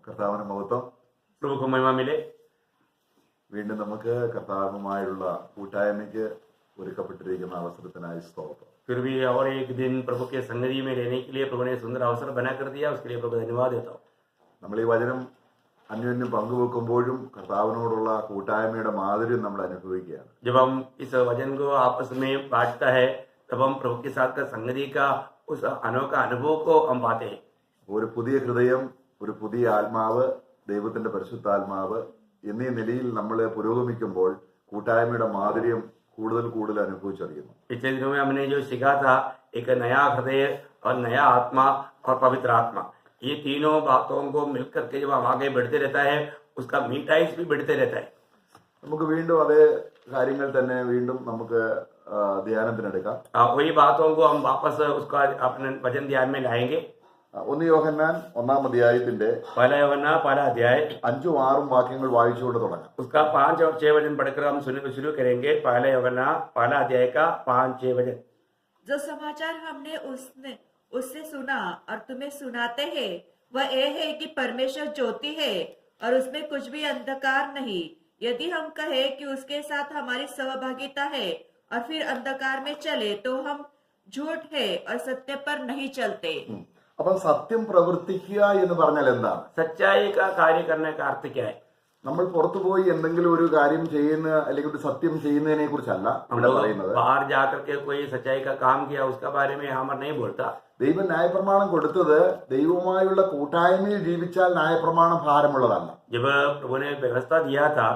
കർത്താവിന് മഹത്വം. प्रभु को महिमा मिले। വീണ്ടും നമുക്ക് കർത്താവുമായുള്ള കൂട്ടായ്മയ്ക്ക് ഒരുക്കപ്പെട്ടിരിക്കുന്ന അവസരത്തിനായി സ്തോത്രം. फिर भी और एक दिन प्रभु के संगति में रहने के लिए प्रभु ने सुंदर अवसर बना कर दिया, उसके लिए प्रभु धन्यवाद देता हूँ। നമ്മൾ ഈ വചനം അന്യോന്യം പങ്കുവെക്കുമ്പോഴും കർത്താവിനോടുള്ള കൂട്ടായ്മയുടെ മാധുര്യം നമ്മൾ അനുഭവിക്കുകയാണ്. जब हम इस वचन को आपस में बांटता है तब हम प्रभु के साथ का संगति का उस अनोखा अनुभव को हम पाते हैं। ഒരു പുതിയ ഹൃദയം, ഒരു പുതിയ ആത്മാവ്, ദൈവത്തിന്റെ പരിശുദ്ധാത്മാവ് എന്നീ നിലയിൽ നമ്മൾ പുരോഗമിക്കുമ്പോൾ കൂട്ടായ്മയുടെ മാധുര്യം കൂടുതൽ കൂടുതൽ അനുഭവിച്ചറിയുന്നു. पिछले दिनों में हमने जो सीखा था, एक नया हृदय और नया आत्मा और पवित्र आत्मा, ये तीनों बातों को मिलकर के जब हम आगे बढ़ते रहता है, उसका मीठाइस भी बढ़ते रहता है। നമുക്ക് വീണ്ടും അതേ കാര്യങ്ങൾ തന്നെ വീണ്ടും നമുക്ക് ധ്യാനത്തിനെടുക്കാം. वही बातों को हम वापस उसका अपने वचन ध्यान में लाएंगे। 1 യോഹന്നാൻ 1-ാം അധ്യായത്തിന്റെ पहला यूहन्ना पहला अध्याय 5ഉം 6ഉം വാക്യങ്ങൾ വായിച്ചുകൊണ്ട് തുടങ്ങാം. उसका 5 और 6 वचन पढ़कर हम शुरू करेंगे। पहला यूहन्ना पहला अध्याय का 5-6 वचन। जो समाचार हमने उससे सुना और तुम्हें सुनाते हैं वह यह है कि परमेश्वर ज्योति है और उसमें कुछ भी अंधकार नहीं। यदि हम कहे कि उसके साथ हमारी सहभागिता है और फिर अंधकार में चले तो हम झूठ है और सत्य पर नहीं चलते। അപ്പം സത്യം പ്രവർത്തിക്കുക എന്ന് പറഞ്ഞാൽ എന്താണ്? सच्चाई का कार्य करने का अर्थ क्या है? നമ്മൾ പുറത്തുപോയി എന്തെങ്കിലും ഒരു കാര്യം ചെയ്യുന്ന അല്ലെങ്കിൽ ഒരു സത്യം ചെയ്യുന്നതിനെ കുറിച്ചല്ല ഇവിടെ പറയുന്നത്. बाहर जाकर के कोई सच्चाई का काम किया उसका बारे में हम नहीं बोलता। ദൈവം ന്യായപ്രമാണം കൊടുത്തത് ദൈവവുമായുള്ള കൂട്ടായ്മയിൽ ജീവിച്ചാൽ ന്യായപ്രമാണം ഭാരമുള്ളതല്ല. जब प्रभु ने व्यवस्था दिया था,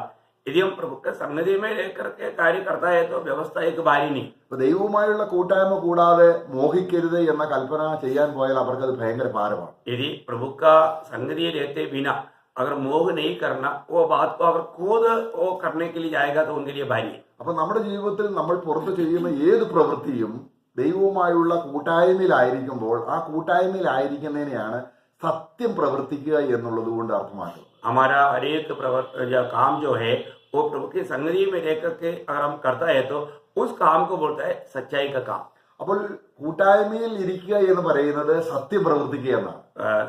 यदि हम प्रभु के संगति में रहकर के कार्य करता है तो व्यवस्था एक बारी नहीं। അപ്പൊ ദൈവവുമായുള്ള കൂട്ടായ്മ കൂടാതെ മോഹിക്കരുത് എന്ന കൽപ്പന ചെയ്യാൻ പോയാൽ അവർക്കത് ഭയങ്കര ഭാരമാണ്. यदि प्रभु का संगति रहते बिना अगर मोह नहीं करना, वो बात को अगर खुद वो करने के लिए जाएगा तो उनके लिए भारी है। അപ്പൊ നമ്മുടെ ജീവിതത്തിൽ നമ്മൾ പുറത്ത് ചെയ്യുന്ന ഏത് പ്രവൃത്തിയും ദൈവവുമായുള്ള കൂട്ടായ്മയിലായിരിക്കുമ്പോൾ ആ കൂട്ടായ്മയിലായിരിക്കുന്നതിനെയാണ് സത്യം പ്രവർത്തിക്കുക എന്നുള്ളത് കൊണ്ട് അർത്ഥമാക്കുന്നത്. हमारा हर एक काम जो है वो प्रभु की संगति में रहकर के अगर हम करता है तो उस काम को बोलता है सच्चाई का काम। അപ്പോൾ കൂട്ടായ്മയിൽ ഇരിക്കുക എന്ന് പറയുന്നത് സത്യം പ്രവർത്തിക്കുക എന്നാണ്.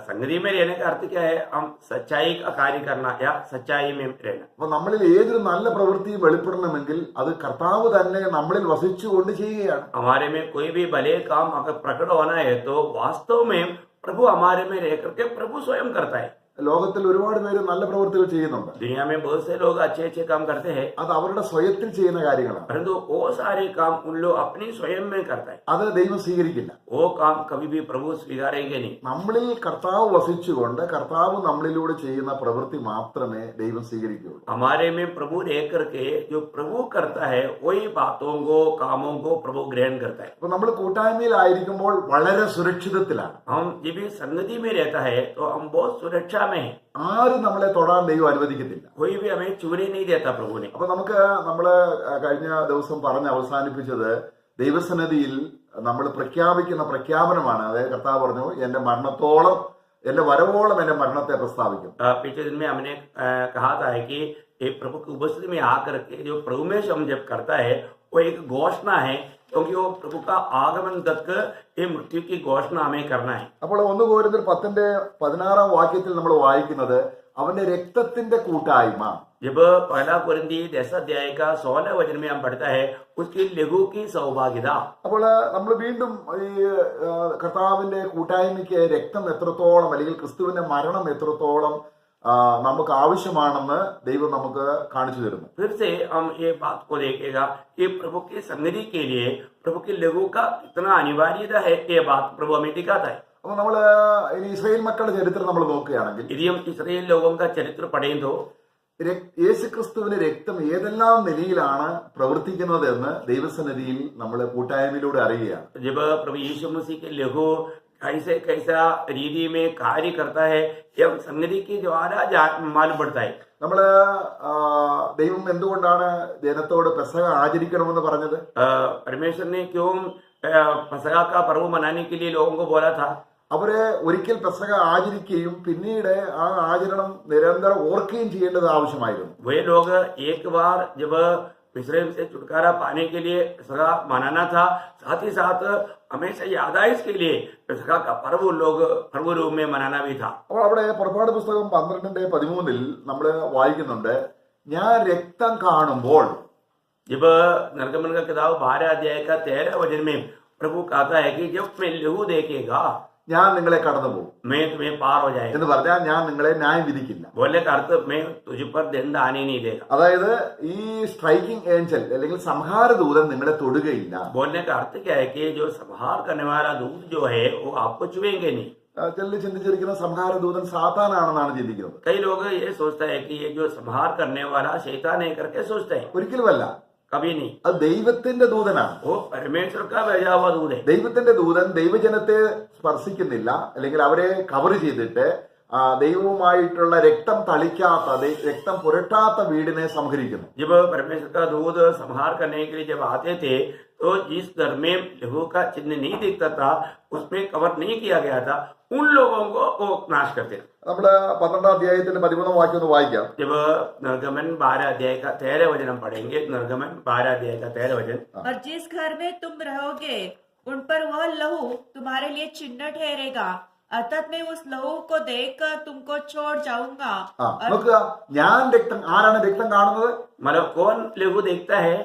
संगति में रहने का अर्थ क्या है? हम सच्चाई का कार्य करना या सच्चाई में रहना। അപ്പൊ നമ്മളിൽ ഏതൊരു നല്ല പ്രവൃത്തിയും വെളിപ്പെടണമെങ്കിൽ അത് കർത്താവ് തന്നെ നമ്മളിൽ വസിച്ചുകൊണ്ട് ചെയ്യുകയാണ്. हमारे में कोई भी भले काम अगर प्रकट होना है तो वास्तव में प्रभु हमारे में रह करके प्रभु स्वयं करता है। ലോകത്തിൽ ഒരുപാട് പേര് നല്ല പ്രവൃത്തികൾ ചെയ്യുന്നുണ്ട്. दुनिया में बहुत से लोग अच्छे अच्छे काम करते हैं, അത് അവരുടെ സ്വയത്തിൽ ചെയ്യുന്ന കാര്യങ്ങളാണ്. परंतु वो सारे काम उन लोग अपनी स्वयं में करता है। അത് ദൈവം സ്വീകരിക്കില്ല. वो काम कभी भी प्रभु स्वीकारेंगे नहीं। നമ്മളിൽ കർത്താവ് വസിച്ചുകൊണ്ട് കർത്താവ് നമ്മളിലൂടെ ചെയ്യുന്ന പ്രവൃത്തി മാത്രമേ ദൈവം സ്വീകരിക്കുകയുള്ളൂ. हमारे में प्रभु रह करके जो प्रभु करता है वही बातों को कामों को प्रभु ग्रहण करता है। അപ്പൊ നമ്മൾ കൂട്ടായ്മയിലായിരിക്കുമ്പോൾ വളരെ സുരക്ഷിതത്തിലാണ്. हम जब भी संगति में रहता है तो हम बहुत सुरक्षा में है। ആരും നമ്മളെ തൊടാൻ ദൈവം അനുവദിക്കത്തില്ല. कोई भी हमें छूने नहीं देता प्रभु ने। അപ്പൊ നമ്മള് കഴിഞ്ഞ ദിവസം പറഞ്ഞ് അവസാനിപ്പിച്ചത് ദൈവസന്നിധിയിൽ നമ്മൾ പ്രഖ്യാപിക്കുന്ന പ്രഖ്യാപനമാണ്. അതായത് കർത്താവ് പറഞ്ഞു, എന്റെ മരണത്തോളം, എന്റെ വരവോളം എന്റെ മരണത്തെ പ്രസ്താവിക്കും. पिछले दिन में हमने कहा था कि एक प्रभु की उपस्थिति में आकर के जो प्रभु में हम जब करता है वो एक घोषणा है, क्योंकि वो प्रभु का आगमन तक ये मृत्यु की घोषणा हमें करना है। അപ്പോൾ 1 കൊരിന്ത്യർ 10:16 വാക്യത്തിൽ നമ്മൾ വായിക്കുന്നത് അവന്റെ രക്തത്തിന്റെ കൂട്ടായ്മ. जब पहला कोरिन्थी 10 अध्याय का 16 वचन में हम पढ़ता है उसकी लघु की सौभाग्यता। അപ്പോൾ നമ്മൾ വീണ്ടും ഈ കർത്താവിന്റെ കൂട്ടായ്മയ്ക്ക് രക്തം എത്രത്തോളം അല്ലെങ്കിൽ ക്രിസ്തുവിന്റെ മരണം എത്രത്തോളം നമുക്ക് ആവശ്യമാണെന്ന് ദൈവം നമുക്ക് കാണിച്ചു തരുന്നു. फिर से हम ये बात को देखेगा कि प्रभु की संगति के लिए प्रभु की लघु का कितना अनिवार्यता है, ये बात प्रभु हमें दिखाता है। അപ്പൊ നമ്മള് ഇനി ഇസ്രായേൽ മക്കളുടെ ചരിത്രം നമ്മൾ നോക്കുകയാണെങ്കിൽ यदि हम इसराइल लोगों का चरित्र पढ़ें तो യേശുക്രിസ്തുവിന്റെ രക്തം ഏതെല്ലാം നിലയിലാണ് പ്രവർത്തിക്കുന്നത് എന്ന് ദൈവസന്നിധിയിൽ നമ്മൾ കൂട്ടായ്മയിലൂടെ അറിയുകയാണ്. जब प्रभु यीशु मसीह के लघु कैसे कैसा रीति में कार्य करता है एवं संगति के द्वारा मालूम पड़ता है। നമ്മള് ദൈവം എന്തുകൊണ്ടാണ് ജനത്തോട് പെസഹ ആചരിക്കണമെന്ന് പറഞ്ഞത്? परमेश्वर ने क्यों फसह का पर्व मनाने के लिए लोगों को बोला था? അവര് ഒരിക്കൽ പെസഹ ആചരിക്കുകയും പിന്നീട് ആ ആചരണം നിരന്തരം ഓർക്കുകയും ചെയ്യേണ്ടത് ആവശ്യമായിരുന്നു. वे लोग एक बार जब मिस्रैम से छुटकारा पाने के लिए पेसका मनाना था, साथ ही साथ हमेशा यादाइश के लिए पेसका का पर्व रूप में मनाना भी था। അപ്പോൾ അവിടെ പുറപ്പാട് പുസ്തകം 12:13 നമ്മൾ വായിക്കുന്നുണ്ട്, ഞാൻ രക്തം കാണുമ്പോൾ. जब निर्गमन का किताब 12 अध्याय का 13 वचन में प्रभु कहता है कि जब मैं लहू देखेगा ഞാൻ നിങ്ങളെ കടന്നു പോകും मैं तुम्हें पार हो जाएगा, എന്ന് പറഞ്ഞാൽ ഞാൻ നിങ്ങളെ ന്യായം വിധിക്കില്ല. बोलने का अर्थ मैं तुझ पर दंड आने नहीं देगा। അതായത് ഈ സ്ട്രൈക്കിംഗ് ഏഞ്ചൽ അല്ലെങ്കിൽ സംഹാരദൂതൻ നിങ്ങളെ തൊടുകയില്ല. बोलने का अर्थ क्या है कि जो संहार करने वाला दूत जो है वो आपको छुएंगे नहीं। ചിലർ ചിന്തിച്ചിരിക്കുന്ന സംഹാരദൂതൻ സാത്താനാണെന്നാണ് ചിന്തിക്കുന്നത്. कई लोग ये सोचते हैं कि ये जो संहार करने वाला शैतान है करके सोचते हैं, ഒരിക്കലുമല്ല, कभी नहीं। അത് ദൈവത്തിന്റെ ദൂതനാണ്. वो परमेश्वर का भेजा हुआ दूत है। ദൈവത്തിന്റെ ദൂതൻ ദൈവജനത്തെ സ്പർശിക്കുന്നില്ല, അല്ലെങ്കിൽ അവരെ കവർ ചെയ്തിട്ട് ദൈവവുമായിട്ടുള്ള രക്തം തളിക്കാത്ത, രക്തം പുരട്ടാത്ത വീടിനെ സംഹരിക്കുന്നു. जब परमेश्वर का दूत संहार करने के लिए जब आते थे तो जिस घर में लहू का चिन्ह नहीं दिखता था, उसमें कवर नहीं किया गया था, उन लोगों को वो नाश करते। നമ്മള് 12 അധ്യായത്തിന്റെ 13 വാക്യം ഒന്ന് വായിക്കാം. जब निर्गमन 12 अध्याय का 13 वचन हम पढ़ेंगे, निर्गमन 12 अध्याय का 13 वचन। और जिस घर में तुम रहोगे उन पर वह लहू तुम्हारे लिए चिन्ह ठहरेगा, अर्थात मैं उस लहू को देखकर तुमको छोड़ जाऊंगा। നോക്കുക, ഞാൻ രക്തം, ആരാണ് രക്തം കാണുന്നത്? मतलब कौन लहू देखता है?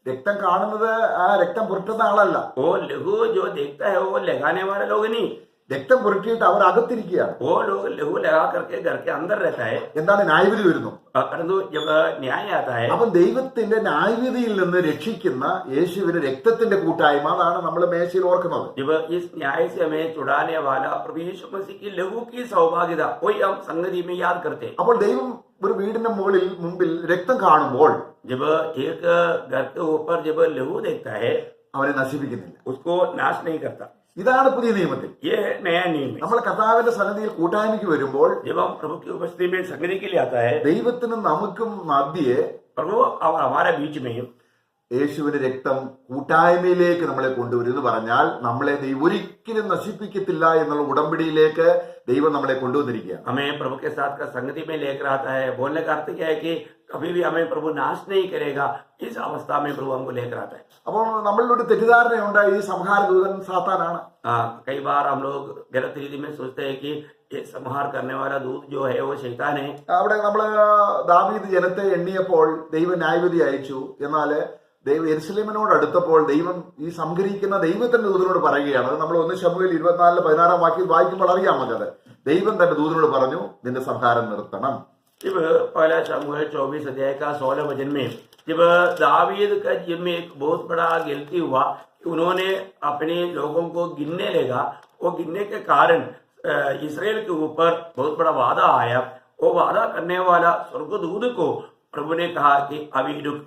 രക്തം കാണുന്നത് ആ രക്തം പുരട്ടുന്ന ആളല്ല. वो लहू जो देखता है वो लगाने वाले लोग नहीं, രക്തം പുരട്ടിയിട്ട് അവർ അകത്തിരിക്കുകയാണ്. वो लोग लहू लगा करके घर के अंदर रहता है। എന്താണ്? ന്യായവിധി വരുന്നു. परंतु जब न्याय आता है, അപ്പം ദൈവത്തിന്റെ ന്യായവിധിയിൽ നിന്ന് രക്ഷിക്കുന്ന യേശുവിന്റെ രക്തത്തിന്റെ കൂട്ടായ്മ, അതാണ് നമ്മൾ മേശയിൽ ഓർക്കുന്നത്. जब इस न्याय से हमें छुड़ाने वाला प्रभु यीशु मसीह की लहू की सौभाग्यता वही हम संगति में याद करते हैं। അപ്പോൾ ദൈവം ഒരു വീടിന്റെ മുമ്പിൽ രക്തം കാണുമ്പോൾ जब एक घर के ऊपर जब लहू देखता है, അവനെ നശിപ്പിക്കുന്നില്ല. उसको नाश नहीं करता। ഇതാണ് പുതിയ നിയമത്തിൽ. ये है नया नियम है। നമ്മൾ കർത്താവിന്റെ സന്നിധിയിൽ കൂട്ടായ്മയ്ക്ക് വരുമ്പോൾ जब हम प्रभु की उपस्थिति में संगति के लिए आता है, ദൈവത്തിനും നമുക്കും മധ്യേ प्रभु और हमारे बीच में യേശുവിന്റെ രക്തം കൂട്ടായ്മയിലേക്ക് നമ്മളെ കൊണ്ടുവരും എന്ന് പറഞ്ഞാൽ നമ്മളെ ദൈവം ഒരിക്കലും നശിപ്പിക്കത്തില്ല എന്നുള്ള ഉടമ്പടിയിലേക്ക് ദൈവം നമ്മളെ കൊണ്ടുവന്നിരിക്കുകയാണ്. हमें प्रभु के साथ का संगति में लेकर आता है। बोलने का अर्थ क्या है कि कभी भी हमें प्रभु नाश नहीं करेगा, इस अवस्था में प्रभु हमको लेकर आता है। അപ്പോൾ നമ്മളിലൊരു തെറ്റിദ്ധാരണയുണ്ട്, ഈ സംഹാരദൂതൻ സാത്താനാണ്. कई बार हम लोग गलत रीति में सोचते हैं कि ये संहार करने वाला दूत जो है वो शैतान है। അവിടെ നമ്മള് ദാവീദ് ജനത്തെ എണ്ണിയപ്പോൾ ദൈവം ന്യായവിധി അയച്ചു. എന്നാല് ദൈവം യെരുശലേമിനോട് അടുത്തപ്പോൾ ദൈവം ഈ സംഹരിക്കുന്ന ദൈവത്തിന്റെ ദൂതനോട് പറയുകയാണ്. നമ്മൾ 1 ശമൂവേൽ 24:16 വാക്യം വായിക്കുമ്പോൾ അറിയാം നമുക്കത്. ദൈവം തന്റെ ദൂതനോട് പറഞ്ഞു, നിന്റെ സംഹാരം നിർത്തണം. जब पहला शमूएल 24 अध्याय का 16 वचन में जब दावीद का जीवन में एक बहुत बड़ा गलती हुआ कि उन्होंने अपने लोगों को गिनने लगा, वो गिनने के कारण इसराइल के ऊपर बहुत बड़ा वादा आया। वो वादा करने वाला स्वर्गदूत को प्रभु ने कहा कि अभी रुक।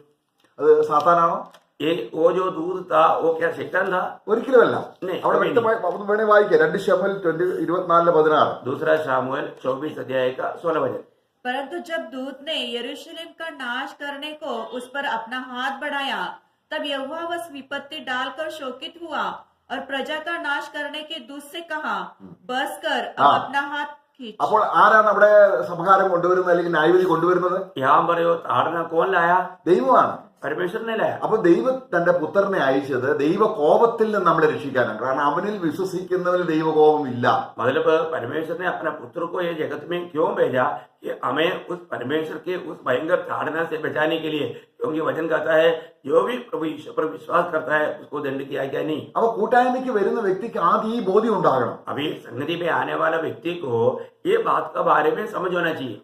അത് സാത്താനാണോ? ये वो जो दूत था वो क्या शैतान था? ഒരിക്കലുമല്ല. नहीं, അവിടെ कभी വ്യക്തമായി വേണേ വായിക്കാം. 2 ശമൂവേൽ 24:16. दूसरा शमूएल 24 अध्याय का 16 वचन। परंतु जब दूत ने यरूशलेम का नाश करने को उस पर अपना हाथ बढ़ाया, तब यहोवा उस विपत्ति डालकर शोकित हुआ और प्रजा का नाश करने के दूत से कहा, बस कर, अब अपना हाथ खींच। അപ്പോൾ ആരാണ് അവിടെ സംഹാരം കൊണ്ടുവരുന്നത് അല്ലെങ്കിൽ ന്യായവിധി കൊണ്ടുവരുന്നത്? यहाँ पर वो ताड़ना कौन लाया? ദൈവമാണ്. परमेश्वर ने लाया। അപ്പൊ ദൈവം തന്റെ പുത്രനെ അയച്ചത് ദൈവ കോപത്തിൽ നിന്ന് നമ്മളെ രക്ഷിക്കാനാണ്. കാരണം അവനിൽ വിശ്വസിക്കുന്നവന് ദൈവകോപം ഇല്ല. मतलब परमेश्वर ने अपने पुत्र को ये जगत में क्यों भेजा कि हमें उस परमेश्वर के उस भयंकर ताड़ना से बचाने के लिए, क्योंकि वचन कहता है जो भी प्रभु ईश्वर पर विश्वास करता है उसको दंड किया गया नहीं। അപ്പൊ കൂട്ടായ്മയ്ക്ക് വരുന്ന വ്യക്തിക്ക് ആദ്യം ഈ ബോധ്യം ഉണ്ടാകണം. अभी संगति में आने वाला व्यक्ति को ये बात का बारे में समझ होना चाहिए।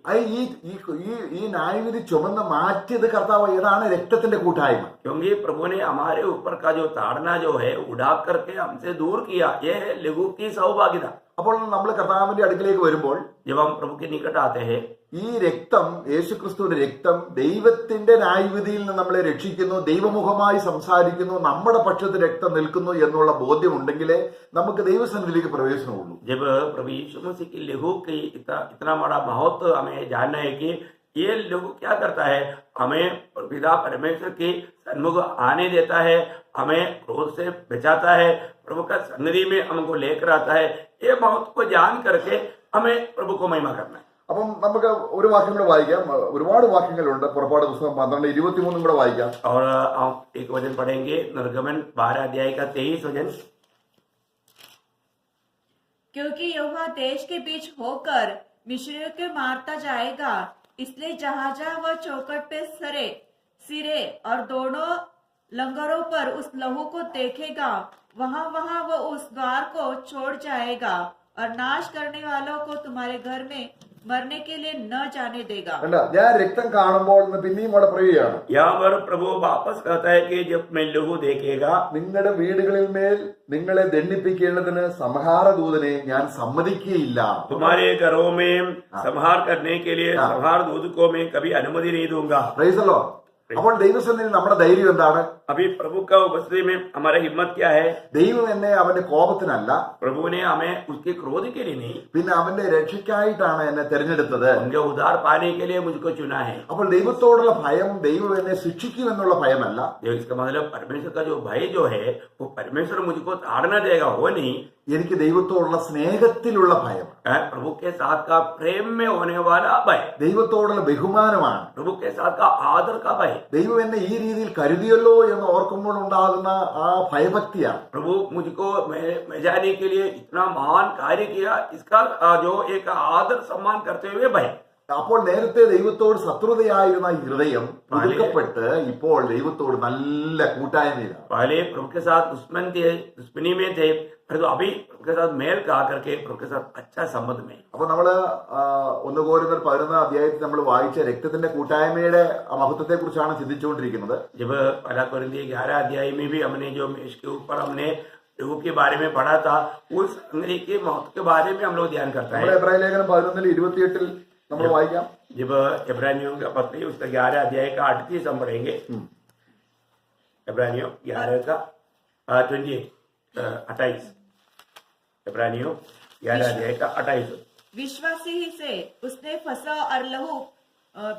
ഈ ന്യായവിധി ചുമന്ന് മാറ്റിയത് കർത്താവ് ഏതാണ്? രക്തത്തിന്റെ കൂട്ടായ്മ. क्योंकि प्रभु ने हमारे ऊपर का जो ताड़ना जो है उड़ा करके हमसे दूर किया, ये है लहू की सौभाग्यता। അപ്പോൾ നമ്മൾ കർത്താവിന്റെ അടുക്കിലേക്ക് വരുമ്പോൾ जब हम प्रभु के निकट आते हैं, ഈ രക്തം, യേശുക്രിസ്തുവിന്റെ രക്തം ദൈവത്തിന്റെ ന്യായവിധിയിൽ നിന്ന് നമ്മളെ രക്ഷിക്കുന്നു, ദൈവമുഖമായി സംസാരിക്കുന്നു, നമ്മുടെ പക്ഷത്ത് രക്തം നിൽക്കുന്നു എന്നുള്ള ബോധ്യം ഉണ്ടെങ്കിലേ നമുക്ക് ദൈവസന്നിധിയിലേക്ക് പ്രവേശനമുള്ളൂ. जब प्रभु यीशु मसीह की लहू की इतना बड़ा महत्व हमें जानना है कि ये लहू क्या करता है, हमें पिता परमेश्वर के सन्मुख आने देता है, हमें क्रोध से बचाता है, प्रभु का सन्निधि में हमको लेकर आता है। ये महत्व को जान करके हमें प्रभु को महिमा करना है। അപ്പം നമുക്ക് ഒരു വാക്യം കൂടെ വായിക്കാം. ഒരുപാട് വാക്യങ്ങളുണ്ട്. പുറപ്പാട് പുസ്തകം 12:23 കൂടെ വായിക്കാം. और हम एक वचन पढ़ेंगे, निर्गमन 12 अध्याय का 23 वचन। क्योंकि यहोवा देश के बीच होकर मिस्रियों को मारता जाएगा, इसलिए जहाँ जहाँ वह चौखट पे सिरे और दोनों लंगरों पर उस लहू को देखेगा, वहाँ वहाँ वह उस द्वार को छोड़ जाएगा और नाश करने वालों को तुम्हारे घर में मरने के लिए न जाने देगा। ഞാൻ രക്തം കാണുമ്പോൾ എന്ന് പിന്നെയും അവിടെ പറയുകയാണ്. यहाँ पर प्रभु वापस कहता है कि जब मैं लहू देखेगा, നിങ്ങളുടെ വീടുകളിൽ മേൽ നിങ്ങളെ ദണ്ഡിപ്പിക്കേണ്ടതിന് സംഹാര ദൂതനെ ഞാൻ സമ്മതിക്കുകയില്ല. तुम्हारे घरों में संहार करने के लिए संहार दूत को मैं कभी अनुमति नहीं दूंगा। Praise the Lord. അപ്പോൾ ദൈവസന്നിധിയിൽ നമ്മുടെ ധൈര്യം എന്താണ്? अभी प्रभु का उपस्थिति में हमारा हिम्मत क्या है? ദൈവം എന്നെ അവന്റെ കോപത്തിനല്ല, प्रभु ने हमें उसके क्रोध के लिए नहीं, പിന്നെ അവന്റെ രക്ഷയ്ക്കായിട്ടാണ് എന്നെ തെരഞ്ഞെടുത്തത്. उनके उद्धार पाने के लिए मुझको चुना है। അപ്പോൾ ദൈവത്തോടുള്ള ഭയം ദൈവം എന്നെ ശിക്ഷിക്കുമെന്നുള്ള ഭയമല്ല. इसका मतलब परमेश्वर का जो भय जो है वो परमेश्वर मुझको ताड़ना देगा, वो नहीं। എനിക്ക് ദൈവത്തോടുള്ള സ്നേഹത്തിലുള്ള ഭയം, प्रभु के साथ का प्रेम में होने वाला भय, ദൈവത്തോടുള്ള ബഹുമാനമാണ്. प्रभु के साथ का आदर का भय। ദൈവം എന്നെ ഈ രീതിയിൽ കരുതിയല്ലോ എന്ന് ഓർക്കുമ്പോൾ ഉണ്ടാകുന്ന ആ ഭയഭക്തിയാണ്. प्रभु मुझको मैं जाने के लिए इतना महान कार्य किया, इसका जो एक आदर सम्मान करते हुए भय। അപ്പോൾ നേരത്തെ ദൈവത്തോട് ശത്രുതയായിരുന്ന ഈ ഹൃദയം പുതുക്കപ്പെട്ട് ഇപ്പോൾ ദൈവത്തോട് നല്ല കൂട്ടായ്മയിലാണ്. पहले प्रभु के साथ दुश्मनी में थे, परंतु अभी प्रभु के साथ मेल का करके प्रभु के साथ अच्छा संबंध में। അപ്പൊ നമ്മള് 1 Korinത്യർ 11 അധ്യായത്തിൽ നമ്മൾ വായിച്ച രക്തത്തിന്റെ കൂട്ടായ്മയുടെ മഹത്വത്തെ കുറിച്ചാണ് ചിന്തിച്ചുകൊണ്ടിരിക്കുന്നത്. जब 1 कोरिन्थियों 11 अध्याय में भी हमने जो मेष के ऊपर हमने प्रभु के बारे में पढ़ा था, उस संगति के महत्व के बारे में हम लोग ध्यान करता है। എബ്രായ ലേഖനം 11:28 നമ്മൾ വായിക്കാം. जब इब्रानियों का पत्री उसका 11 अध्याय का 38 हम पढ़ेंगे। इब्रानियों 11 का 28 इब्रानियों 11 अध्याय का 28। विश्वासी ही से उसने फसह और लहू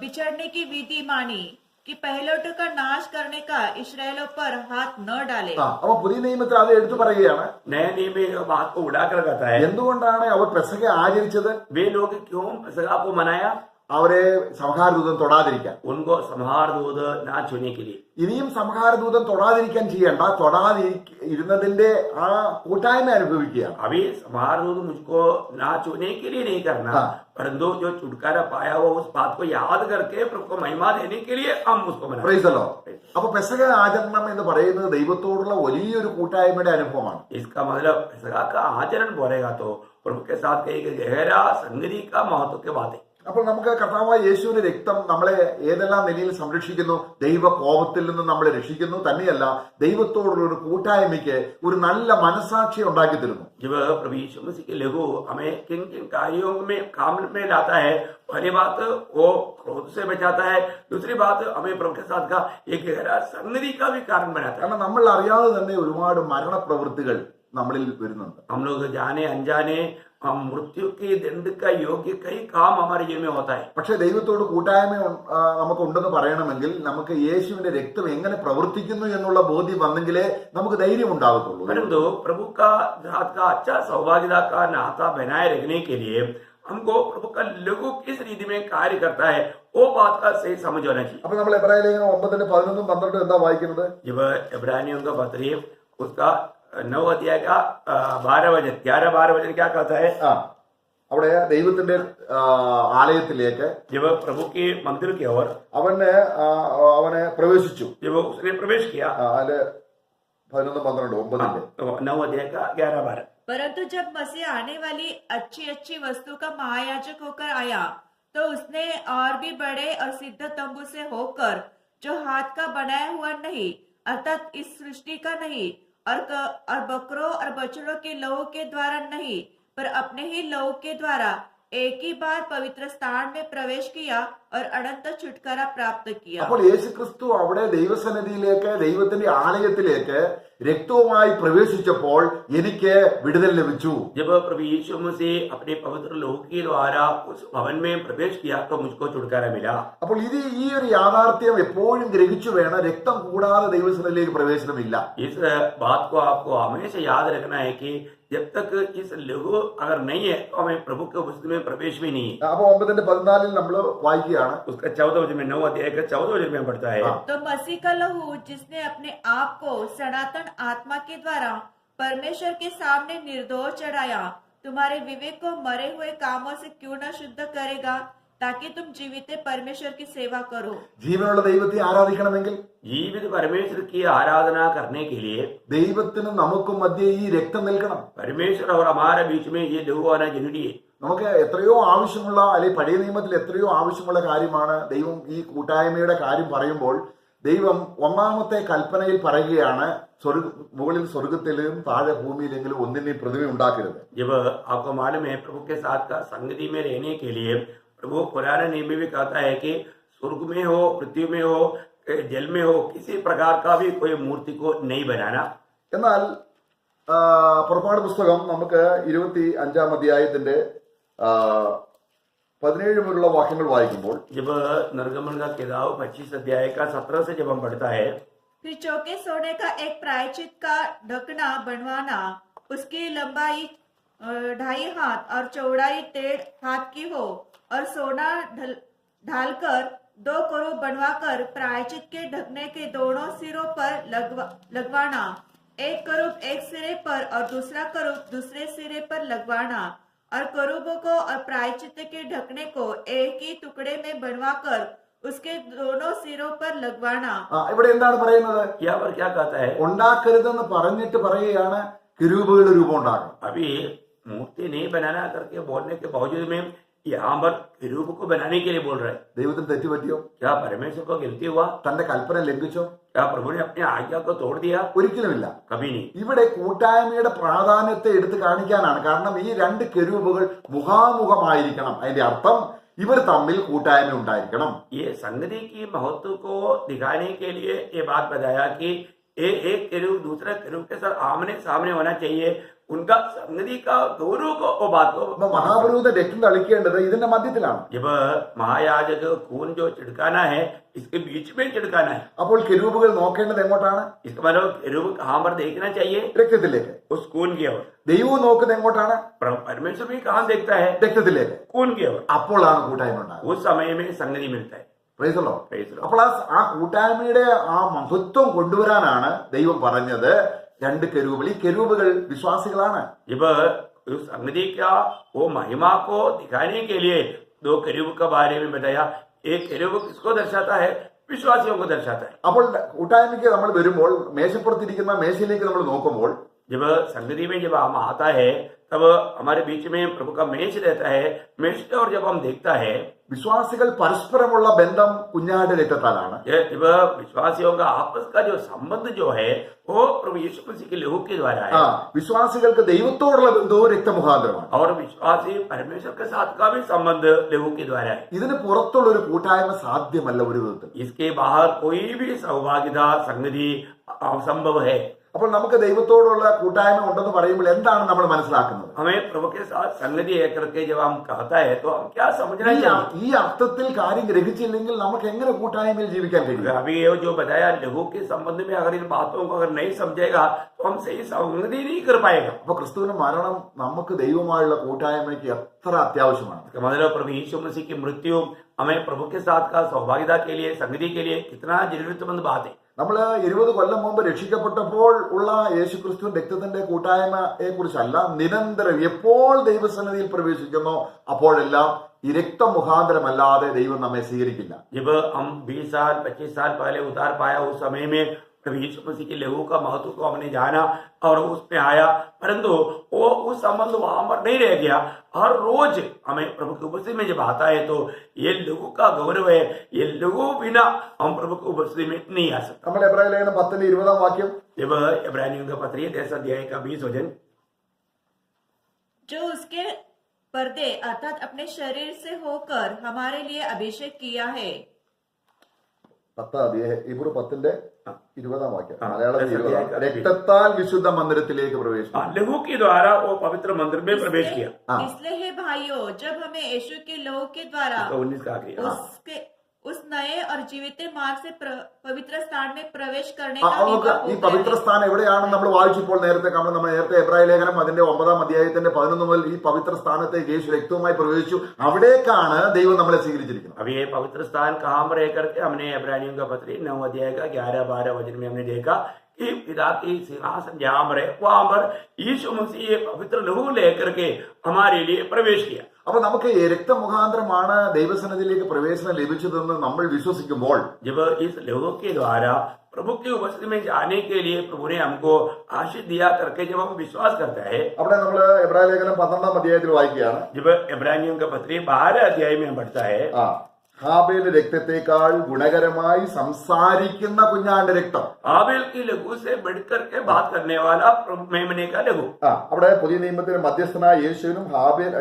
बिछड़ने की विधि मानी कि पहलोट का नाश करने का इस्राएलों पर हाथ न डाले। അപ്പൊ പുതിയ നിയമത്തിൽ അത് എടുത്തു പറയുകയാണ്. नए नियम में बात को उड़ा कर कहता है, എന്തുകൊണ്ടാണ് അവർ പെസഹ ആചരിച്ചത്? वे लोग क्यों पेसका को मनाया? അവരെ സംഹാരദൂതൻ തൊടാതിരിക്കാൻ. उनको संहार दूध ना छूने के लिए। ഇനിയും സംഹാരദൂതൻ തൊടാതിരിക്കാൻ ചെയ്യണ്ട, തൊടാതിരുന്നതിന്റെ ആ കൂട്ടായ്മ അനുഭവിക്കുകയാണ്. अभी संहार दूध मुझको ना छूने के लिए नहीं करना, परंतु जो छुटकारा पाया हुआ उस बात को याद करके प्रभु को महिमा देने के लिए हम उसको मनाते हैं। Praise the Lord. അപ്പൊ പെസഹ ആചരണം എന്ന് പറയുന്നത് ദൈവത്തോടുള്ള വലിയൊരു കൂട്ടായ്മയുടെ അനുഭവമാണ്. इसका मतलब पेसका का आचरण बोलेगा तो प्रभु के साथ एक गहरा संगति का महत्व की बात है। അപ്പോൾ നമുക്ക് കർത്താവായ യേശുവിന്റെ രക്തം നമ്മളെ ഏതെല്ലാം നിലയിൽ സംരക്ഷിക്കുന്നു? ദൈവ കോപത്തിൽ നിന്ന് നമ്മളെ രക്ഷിക്കുന്നു. തന്നെയല്ല, ദൈവത്തോടുള്ള ഒരു കൂട്ടായ്മയ്ക്ക് ഒരു നല്ല മനസാക്ഷി ഉണ്ടാക്കി തരുന്നു. जब प्रभु यीशु मसीह के लहू हमें किन किन कार्यों में काम में लाता है, पहली बात वो क्रोध से बचाता है, दूसरी बात हमें प्रभु के साथ का एक गहरा संगति का भी कारण बनाता है। കാരണം നമ്മൾ അറിയാതെ തന്നെ ഒരുപാട് മരണപ്രവൃത്തികൾ നമ്മളിൽ വരുന്നുണ്ട്. हम लोग जाने अनजाने हम मृत्यु के दंड का योग्य कई काम हमारे जीवन में होता है। പക്ഷെ ദൈവത്തോട് കൂട്ടായ്മ നമുക്ക് ഉണ്ടെന്ന് പറയണമെങ്കിൽ നമുക്ക് യേശുവിന്റെ രക്തം എങ്ങനെ പ്രവർത്തിക്കുന്നു എന്നുള്ള ബോധ്യം വന്നെങ്കിലേ നമുക്ക് ധൈര്യം ഉണ്ടാകത്തുള്ളൂ. परंतु प्रभु का साथ का अच्छा सौभाग्यता का नाता बनाए रखने के लिए हमको प्रभु का लघु किस रीति में कार्य करता है वो बात का सही समझ होना चाहिए। അപ്പൊ നമ്മൾ എബ്രായ ലേഖനം 9:11-12 എന്താ വായിക്കുന്നത്? जब इब्रानियों का पत्री उसका 9 अध्याय का 11-12 वचन क्या कहता है? അവിടെ ദൈവത്തിന്റെ ആലയത്തിലേക്ക് जब प्रभु के मंदिर की ओर അവനെ പ്രവേശിച്ചു. जब उसने प्रवेश किया, അതില് 11-12 9 अध्याय का 11-12। परंतु जब मसीह आने वाली अच्छी अच्छी वस्तु का महायाजक होकर आया, तो उसने और भी बड़े और सिद्ध तंबू से होकर, जो हाथ का बनाया हुआ नहीं अर्थात इस सृष्टि का नहीं, और बकरों और बछड़ों के लहू के द्वारा नहीं, पर अपने ही लहू के द्वारा एक ही बार पवित्र स्थान में प्रवेश किया और अनंत छुटकारा प्राप्त किया। അപ്പോൾ യേശുക്രിസ്തു അവിടെ ദൈവസന്നിധിയിലേക്ക്, ദൈവത്തിന്റെ ആലയത്തിലേക്ക് രക്തവുമായി പ്രവേശിച്ചപ്പോൾ എനിക്ക് വിടുതൽ ലഭിച്ചു. जब प्रभु यीशु मसीह अपने पवित्र लहू के द्वारा उस भवन में प्रवेश किया तो मुझको छुटकारा मिला। അപ്പോൾ ഈ ഒരു യാഥാർത്ഥ്യം എപ്പോഴും ഗ്രഹിച്ചു വേണം. രക്തം കൂടാതെ ദൈവസന്നിധിയിലേക്ക് പ്രവേശനമില്ല. इस बात को आपको हमेशा याद रखना है कि जब तक इस लघु अगर नहीं है तो हमें प्रभु के उपस्थिति में प्रवेश भी नहीं है। അപ്പൊ 9:14 നമ്മൾ വായിക്കുകയാണ്. उसका 14 वचन में 9 अध्याय का 14 वचन में पढ़ता है, तो मसीह का लहू जिसने अपने आप को सनातन आत्मा के द्वारा परमेश्वर के सामने निर्दोष चढ़ाया, तुम्हारे विवेक को मरे हुए कामों से क्यों न शुद्ध करेगा, ताकि तुम जीवित परमेश्वर की सेवा करो। ജീവനുള്ള ദൈവത്തെ ആരാധിക്കണമെങ്കിൽ जीवित परमेश्वर की आराधना करने के लिए ദൈവത്തിനും നമുക്കും മധ്യേ ഈ രക്തം നിൽക്കണം. परमेश्वर और हमारे बीच में ये लहू आना जरूरी है। നമുക്ക് എത്രയോ ആവശ്യമുള്ള, അല്ലെങ്കിൽ പഴയ നിയമത്തിൽ എത്രയോ ആവശ്യമുള്ള കാര്യമാണ് ദൈവം ഈ കൂട്ടായ്മയുടെ കാര്യം പറയുമ്പോൾ ദൈവം ഒന്നാമത്തെ കൽപ്പനയിൽ പറയുകയാണ്, മുകളിൽ സ്വർഗത്തിലും താഴെ ഭൂമിയിലെങ്കിലും ഒന്നിനെയും പ്രതിമ ഉണ്ടാക്കരുത്. जब आपको मालूम है प्रभु के साथ का संगति में रहने के लिए प्रभु पुराने नियम में भी कहता है कि स्वर्ग में हो, पृथ्वी में हो, जल में हो, किसी प्रकार का भी कोई मूर्ति को नहीं बनाना। എന്നാൽ പുറപ്പാട് പുസ്തകം നമുക്ക് 25-ാം അധ്യായത്തിന്റെ 17 മുതലുള്ള വാക്യങ്ങൾ വായിക്കുമ്പോൾ, जब निर्गमन का किताब 25 अध्याय का 17 से जब हम पढ़ता है, फिर चौके सोने का एक प्रायश्चित का ढकना बनवाना, उसकी लंबाई 2.5 हाथ और चौड़ाई 1.5 हाथ की हो, और सोना ढालकर 2 करूब बनवाकर प्रायश्चित के ढकने के दोनों सिरों पर लगवाना, एक करूब एक सिरे पर और दूसरा करूब दूसरे सिरे पर लगवाना, और करूबों को और प्रायश्चित के ढकने को एक ही टुकड़े में बनवाकर उसके दोनों सिरों पर लगवाना। ഇവിടെ എന്താണ് പറയുന്നത്? यहाँ पर क्या कहता है? ഉണ്ടാക്കരുതെന്ന് പറഞ്ഞിട്ട് പറയുകയാണ് കിരൂബുകളുടെ രൂപം ഉണ്ടാക്കണം. अभी मूर्ति नहीं बनाना करके बोलने के बावजूद में यहाँ पर किरूब को बनाने के लिए बोल रहा है। ദൈവത്തിന് തെറ്റുപറ്റിയോ? क्या परमेश्वर को गिनती हुआ? തന്റെ കൽപ്പന ലംഘിച്ചോ? क्या प्रभु ने अपनी आज्ञा को तोड़ दिया? ഒരിക്കലുമില്ല. कभी नहीं। ഇവിടെ കൂട്ടായ്മയുടെ പ്രാധാന്യത്തെ എടുത്തു കാണിക്കാനാണ്. കാരണം ഈ രണ്ട് കെരൂബുകൾ മുഖാമുഖമായിരിക്കണം. അതിന്റെ അർത്ഥം ഇവർ തമ്മിൽ കൂട്ടായ്മ ഉണ്ടായിരിക്കണം. ये संगति की महत्व को दिखाने के लिए ये बात बताया कि एक केरूब दूसरा केरूब के साथ आमने सामने होना चाहिए। उनका संगति का गौरव को वो बात को അപ്പൊ മഹാപുരോഹിത രക്തം തളിക്കേണ്ടത് ഇതിന്റെ മധ്യത്തിലാണ്. जब महायाजक खून जो छिड़काना है इसके बीच में छिड़काना है। അപ്പോൾ കെരൂബുകൾ നോക്കേണ്ടത് എങ്ങോട്ടാണ്? इसका मतलब केरूब कहाँ पर देखना चाहिए? രക്തത്തിലേക്ക്. उस खून की ओर। ദൈവവും നോക്കുന്നത് എങ്ങോട്ടാണ്? परमेश्वर भी कहाँ देखता है? രക്തത്തിലേക്ക്. खून की ओर। അപ്പോഴാണ് കൂട്ടായ്മ ഉണ്ടാകുന്നത്. उस समय में संगति मिलता है। Praise the Lord. Praise the Lord. അപ്പോൾ ആ കൂട്ടായ്മയുടെ ആ മഹത്വം കൊണ്ടുവരാനാണ് ദൈവം പറഞ്ഞത് രണ്ട് കെരൂബുകൾ. ഈ കെരൂബുകൾ വിശ്വാസികളാണ്. जब उस संगति का वो महिमा को दिखाने के लिए 2 केरूब के बारे में बताया। एक केरूब किसको दर्शाता है? विश्वासियों को दर्शाता है। അപ്പോൾ കൂട്ടായ്മയ്ക്ക് നമ്മൾ വരുമ്പോൾ മേശപ്പുറത്തിരിക്കുന്ന മേശയിലേക്ക് നമ്മൾ നോക്കുമ്പോൾ जब संगति में जब हम आता है तब हमारे बीच में प्रभु का मेष रहता है। मेष और जब हम देखता है വിശ്വാസികൾ പരസ്പരമുള്ള ബന്ധം കുഞ്ഞാട് രക്തത്താലാണ്. जब विश्वासियों का आपस का जो संबंध जो है वो प्रभु यीशु मसीह के लहू के द्वारा है। വിശ്വാസികൾക്ക് ദൈവത്തോടുള്ള ബന്ധവും രക്തമുഖാന്തരമാണ്. और विश्वासी परमेश्वर के साथ का भी संबंध लहू के द्वारा है। ഇതിന് പുറത്തുള്ള ഒരു കൂട്ടായ്മ സാധ്യമല്ല ഒരു വിധത്തിൽ. इसके बाहर कोई भी सहभागिता संगति असंभव है। അപ്പോൾ നമുക്ക് ദൈവത്തോടുള്ള കൂട്ടായ്മ ഉണ്ടെന്ന് പറയുമ്പോൾ എന്താണ് നമ്മൾ മനസ്സിലാക്കുന്നത്? हमें प्रभु के साथ संगति है करके जब हम कहता है तो हम क्या समझना चाहिए? ഈ അർത്ഥത്തിൽ കാര്യം ഗ്രഹിച്ചില്ലെങ്കിൽ നമുക്ക് എങ്ങനെ കൂട്ടായ്മയിൽ ജീവിക്കാൻ കഴിയും? अभी ये जो बताया लघु के संबंध में अगर इन बातों को अगर नहीं समझेगा तो हम सही संगति नहीं कर पाएगा। അപ്പൊ ക്രിസ്തുവിന്റെ മരണം നമുക്ക് ദൈവമായുള്ള കൂട്ടായ്മയ്ക്ക് എത്ര അത്യാവശ്യമാണ്. मतलब प्रभु यीशु मसीह की मृत्यु हमें प्रभु के साथ का सहभागिता के लिए संगति के लिए कितना जरूरतमंद बात है। നമ്മൾ 20 കൊല്ലം മുമ്പ് രക്ഷിക്കപ്പെട്ടപ്പോൾ ഉള്ള യേശു ക്രിസ്തുവിന്റെ രക്തത്തിന്റെ കൂട്ടായ്മയെ കുറിച്ചല്ല, നിരന്തരം എപ്പോൾ ദൈവസന്നിധിയിൽ പ്രവേശിക്കുന്നോ അപ്പോഴെല്ലാം ഈ രക്തം മുഖാന്തരമല്ലാതെ ദൈവം നമ്മെ സ്വീകരിക്കില്ല. जब हम 20 साल 25 साल पहले उतार पाया उस समय में प्रभु यीशु मसीह के लहू का महत्व को हमने जाना और उसमें आया, परंतु वो उस संबंध वहां पर नहीं रह गया। हर रोज हमें प्रभु की उपस्थिति में जब आता है तो ये लहू का गौरव है। ये लहू बिना हम प्रभु की उपस्थिति में नहीं आ सकते। നമ്മൾ എബ്രായ ലേഖനം 10:20 വാക്യം, जब इब्रानियों का पत्री 10 अध्याय का 20 वचन, जो उसके पर्दे अर्थात अपने शरीर से होकर हमारे लिए अभिषेक किया है। 10:20 वाक्യം, हाँ, മലയാളത്തിൽ 10 20. രക്തത്താൽ വിശുദ്ധ മന്ദിരത്തിലേക്ക് പ്രവേശിച്ചു. लहू के द्वारा वो पवित्र मंदिर में प्रवेश किया। इसलिए हे भाइयों, जब हमें यीशु के लहू के द्वारा 19 का आखिरी, उस नए और जीवित मार्ग से पवित्र स्थान में प्रवेश करने का നമുക്ക് विकल्प ഈ हो പവിത്ര गया है। സ്ഥാനം എവിടെയാണെന്ന് നമ്മൾ വായിച്ചപ്പോൾ നമ്മൾ നേരത്തെ എബ്രായ ലേഖനം അതിന്റെ 9-ാം അധ്യായത്തിന്റെ 11 മുതൽ ഈ പവിത്ര സ്ഥാനത്തേക്ക് യേശു രക്തവുമായി പ്രവേശിച്ചു. അവിടേക്കാണ് ദൈവം നമ്മളെ സ്വീകരിച്ചിരിക്കുന്നത്. अब ये पवित्र स्थान कहाँ पर रह करके हमने इब्रानियों का पत्री 9 अध्याय का 11-12 वचन में हमने देखा कि पिता की सिंहासन जहाँ पर है वहां पर यीशु मसीह ये पवित्र लहू लेकर के हमारे लिए प्रवेश किया. അപ്പൊ നമുക്ക് ഈ രക്തമുഖാന്തരമാണ് ദൈവസന്നിധിയിലേക്ക് പ്രവേശനം ലഭിച്ചതെന്ന് നമ്മൾ വിശ്വസിക്കുമ്പോൾ जब इस लहू के द्वारा प्रभु की उपस्थिति में जाने के लिए प्रभु ने हमको आशीष दिया करके जब हम विश्वास करता है, അവിടെ നമ്മൾ എബ്രായ ലേഖനം 12-ാം അധ്യായത്തിൽ വായിക്കുകയാണ്. जब इब्रानियों का पत्री 12 अध्याय में बढ़ता है, ഹാബേൽ രക്തത്തെക്കാൾ ഗുണകരമായി സംസാരിക്കുന്ന കുഞ്ഞാന്റെ രക്തം. आबेल की लहू से बढ़कर के बात करने वाला मेमने का लहू. അവിടെ പുതിയ നിയമത്തിന് മധ്യസ്ഥനായ യേശുവിനും ഹാബേൽ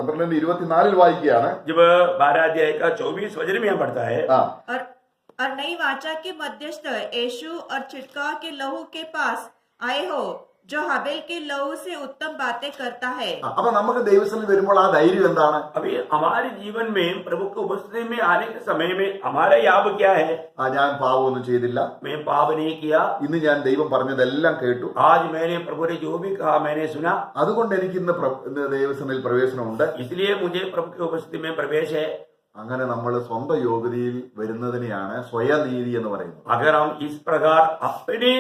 12-24 വായിക്കുകയാണ്. जब 12 अध्याय का 24 वचन में बढ़ता है, और नई वाचा के मध्यस्थ यीशु और छिड़काव के लहू के पास आए हो, जो हाबेल के लहू से उत्तम बातें करता है. അപ്പൊ നമുക്ക് ദൈവസന്നിധി വരുമ്പോൾ ആ ധൈര്യം എന്താണ്? अभी हमारे जीवन में प्रभु की उपस्थिति में आने के समय में हमारा याब क्या है? ഞാൻ പാപമൊന്നും ചെയ്തില്ല, मैं पाप नहीं किया, ഇന്ന് ഞാൻ ദൈവം പറഞ്ഞതെല്ലാം കേട്ടു, आज मैंने प्रभु ने जो भी कहा मैंने सुना, അതുകൊണ്ട് എനിക്ക് ഇന്ന് ദൈവസന്നിധിയിൽ പ്രവേശനമുണ്ട്. इसलिए मुझे प्रभु की उपस्थिति में प्रवेश है. അങ്ങനെ നമ്മൾ സ്വന്തം യോഗ്യതയിൽ വരുന്നതിനെയാണ് സ്വയനീതി എന്ന് പറയുന്നത്. अगर हम इस प्रकार अपने